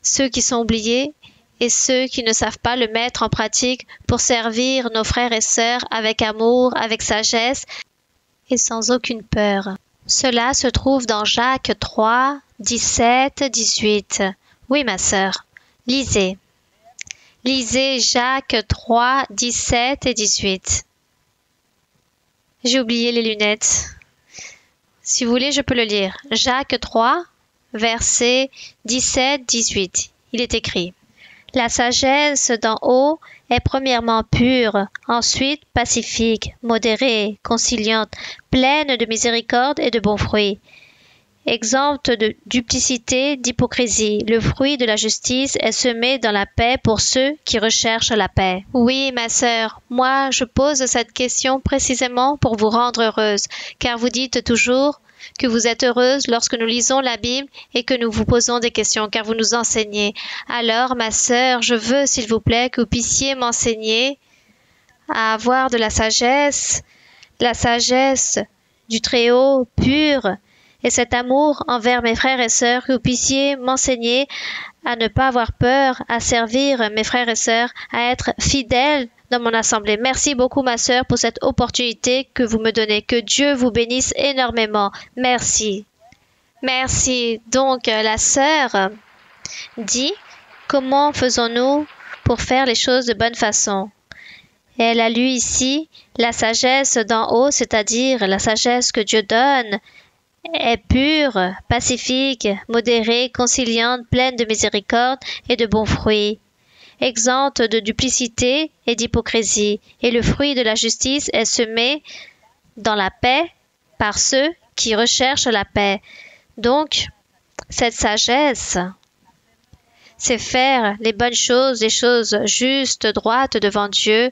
ceux qui sont oubliés et ceux qui ne savent pas le mettre en pratique pour servir nos frères et sœurs avec amour, avec sagesse et sans aucune peur. Cela se trouve dans Jacques 3, 17, 18. Oui, ma sœur, lisez. Lisez Jacques 3, 17 et 18. J'ai oublié les lunettes. Si vous voulez, je peux le lire. Jacques 3, versets 17, 18. Il est écrit: La sagesse d'en haut est premièrement pure, ensuite pacifique, modérée, conciliante, pleine de miséricorde et de bons fruits, exempte de duplicité, d'hypocrisie. Le fruit de la justice est semé dans la paix pour ceux qui recherchent la paix. Oui, ma sœur, moi je pose cette question précisément pour vous rendre heureuse, car vous dites toujours que vous êtes heureuse lorsque nous lisons la Bible et que nous vous posons des questions, car vous nous enseignez. Alors, ma sœur, je veux, s'il vous plaît, que vous puissiez m'enseigner à avoir de la sagesse du Très-Haut, pure, et cet amour envers mes frères et sœurs, que vous puissiez m'enseigner à ne pas avoir peur, à servir mes frères et sœurs, à être fidèle dans mon assemblée. Merci beaucoup, ma sœur, pour cette opportunité que vous me donnez. Que Dieu vous bénisse énormément. Merci. Merci. Donc, la sœur dit, comment faisons-nous pour faire les choses de bonne façon? Et elle a lu ici la sagesse d'en haut, c'est-à-dire la sagesse que Dieu donne, est pure, pacifique, modérée, conciliante, pleine de miséricorde et de bons fruits, exempte de duplicité et d'hypocrisie, et le fruit de la justice est semé dans la paix par ceux qui recherchent la paix. Donc, cette sagesse, c'est faire les bonnes choses, les choses justes, droites devant Dieu,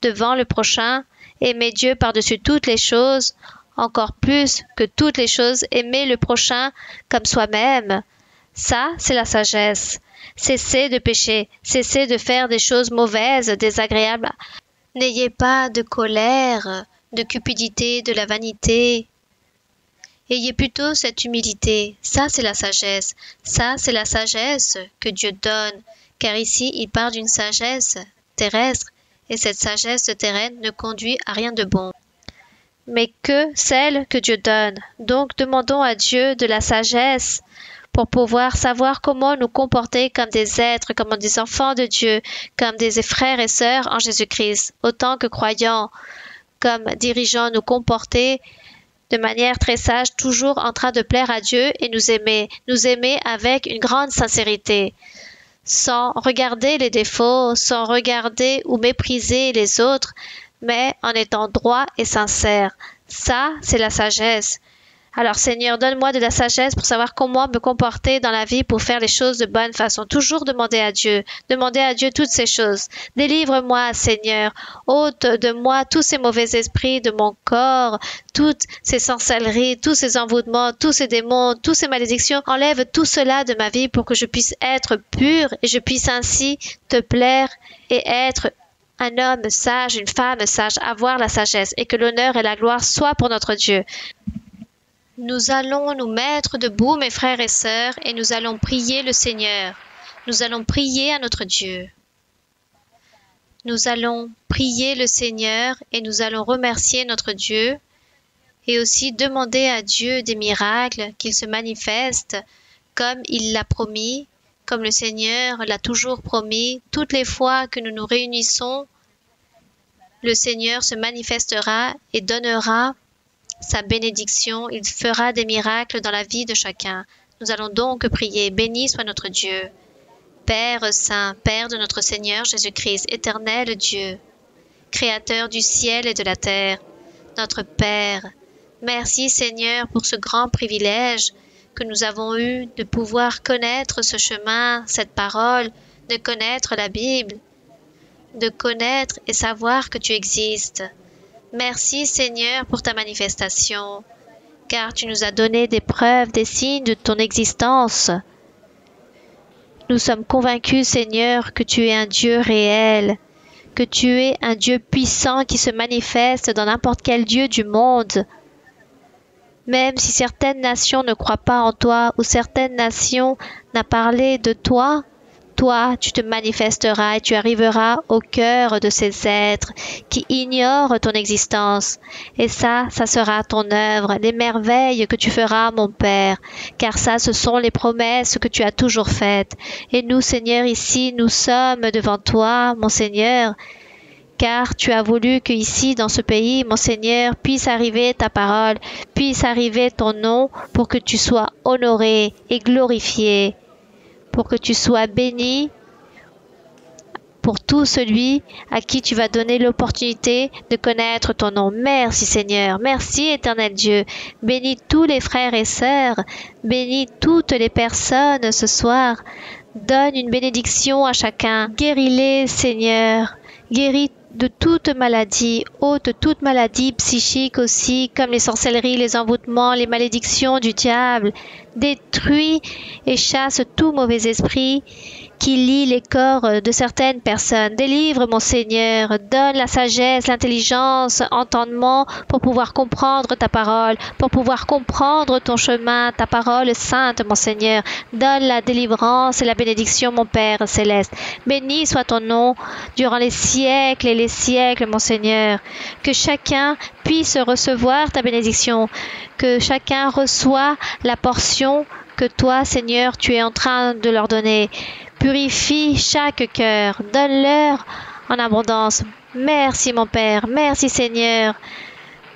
devant le prochain, aimer Dieu par-dessus toutes les choses, encore plus que toutes les choses, aimer le prochain comme soi-même. Ça, c'est la sagesse. Cessez de pécher, cessez de faire des choses mauvaises, désagréables. N'ayez pas de colère, de cupidité, de la vanité. Ayez plutôt cette humilité. Ça, c'est la sagesse. Ça, c'est la sagesse que Dieu donne. Car ici, il parle d'une sagesse terrestre. Et cette sagesse terrestre ne conduit à rien de bon, mais que celle que Dieu donne. Donc, demandons à Dieu de la sagesse pour pouvoir savoir comment nous comporter comme des êtres, comme des enfants de Dieu, comme des frères et sœurs en Jésus-Christ, autant que croyants, comme dirigeants, nous comporter de manière très sage, toujours en train de plaire à Dieu et nous aimer avec une grande sincérité, sans regarder les défauts, sans regarder ou mépriser les autres, mais en étant droit et sincère. Ça, c'est la sagesse. Alors Seigneur, donne-moi de la sagesse pour savoir comment me comporter dans la vie pour faire les choses de bonne façon. Toujours demander à Dieu toutes ces choses. Délivre-moi, Seigneur. Ôte de moi tous ces mauvais esprits de mon corps, toutes ces sorcelleries, tous ces envoûtements, tous ces démons, toutes ces malédictions. Enlève tout cela de ma vie pour que je puisse être pur et je puisse ainsi te plaire et être un homme sage, une femme sage, avoir la sagesse et que l'honneur et la gloire soient pour notre Dieu. Nous allons nous mettre debout, mes frères et sœurs, et nous allons prier le Seigneur. Nous allons prier à notre Dieu. Nous allons prier le Seigneur et nous allons remercier notre Dieu et aussi demander à Dieu des miracles, qu'il se manifeste comme il l'a promis, comme le Seigneur l'a toujours promis. Toutes les fois que nous nous réunissons, le Seigneur se manifestera et donnera sa bénédiction, il fera des miracles dans la vie de chacun. Nous allons donc prier. Béni soit notre Dieu. Père saint, Père de notre Seigneur Jésus-Christ, éternel Dieu, Créateur du ciel et de la terre, notre Père, merci Seigneur pour ce grand privilège que nous avons eu de pouvoir connaître ce chemin, cette parole, de connaître la Bible, de connaître et savoir que tu existes. Merci Seigneur pour ta manifestation, car tu nous as donné des preuves, des signes de ton existence. Nous sommes convaincus Seigneur que tu es un Dieu réel, que tu es un Dieu puissant qui se manifeste dans n'importe quel Dieu du monde. Même si certaines nations ne croient pas en toi ou certaines nations n'ont parlé de toi, toi, tu te manifesteras et tu arriveras au cœur de ces êtres qui ignorent ton existence. Et ça sera ton œuvre, les merveilles que tu feras, mon Père, car ça, ce sont les promesses que tu as toujours faites. Et nous, Seigneur, ici, nous sommes devant toi, mon Seigneur, car tu as voulu que ici, dans ce pays, mon Seigneur, puisse arriver ta parole, puisse arriver ton nom, pour que tu sois honoré et glorifié, pour que tu sois béni pour tout celui à qui tu vas donner l'opportunité de connaître ton nom. Merci Seigneur, merci éternel Dieu. Bénis tous les frères et sœurs, bénis toutes les personnes ce soir. Donne une bénédiction à chacun. Guéris-les Seigneur, guéris de toute maladie, ôte toute maladie psychique aussi, comme les sorcelleries, les envoûtements, les malédictions du diable. Détruis et chasse tout mauvais esprit qui lie les corps de certaines personnes. Délivre, mon Seigneur, donne la sagesse, l'intelligence, entendement pour pouvoir comprendre ta parole, pour pouvoir comprendre ton chemin, ta parole sainte, mon Seigneur. Donne la délivrance et la bénédiction, mon Père céleste. Béni soit ton nom durant les siècles et les siècles, mon Seigneur. Que chacun puisse recevoir ta bénédiction, que chacun reçoive la portion que toi, Seigneur, tu es en train de leur donner. Purifie chaque cœur, donne-leur en abondance. Merci mon Père, merci Seigneur.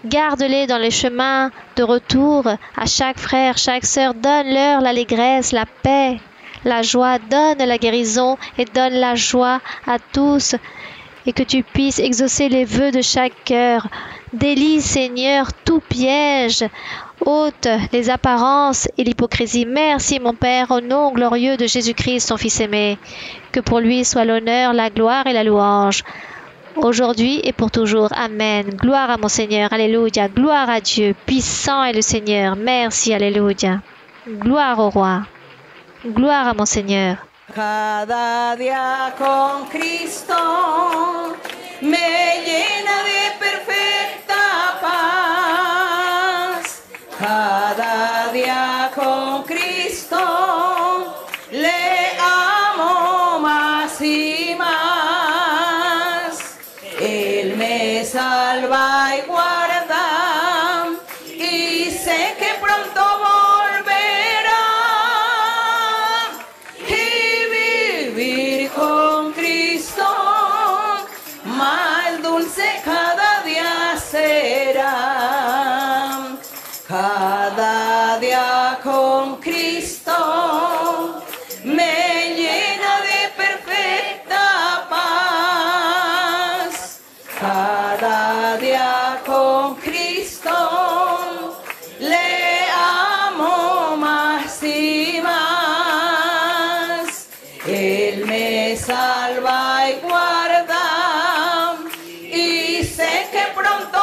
Garde-les dans les chemins de retour à chaque frère, chaque sœur. Donne-leur l'allégresse, la paix, la joie. Donne la guérison et donne la joie à tous. Et que tu puisses exaucer les vœux de chaque cœur. Délie, Seigneur, tout piège. Ôte les apparences et l'hypocrisie. Merci, mon Père, au nom glorieux de Jésus-Christ, ton Fils aimé. Que pour lui soit l'honneur, la gloire et la louange, aujourd'hui et pour toujours. Amen. Gloire à mon Seigneur. Alléluia. Gloire à Dieu. Puissant est le Seigneur. Merci. Alléluia. Gloire au Roi. Gloire à mon Seigneur. Cada día con Cristo me llena de perfecta paz. Cada día con Cristo le amo más y más. Él me salva y guarda y sé que pronto volverá. Y vivir con Cristo más dulce cada día será. Cada día con Cristo me llena de perfecta paz. Cada día con Cristo le amo más y más. Él me salva y guarda y sé que pronto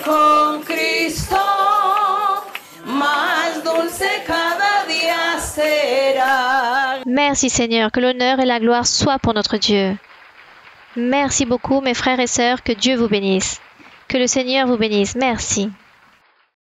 con Cristo más dulce cada día será. Merci Seigneur, que l'honneur et la gloire soient pour notre Dieu. Merci beaucoup mes frères et sœurs, que Dieu vous bénisse. Que le Seigneur vous bénisse. Merci.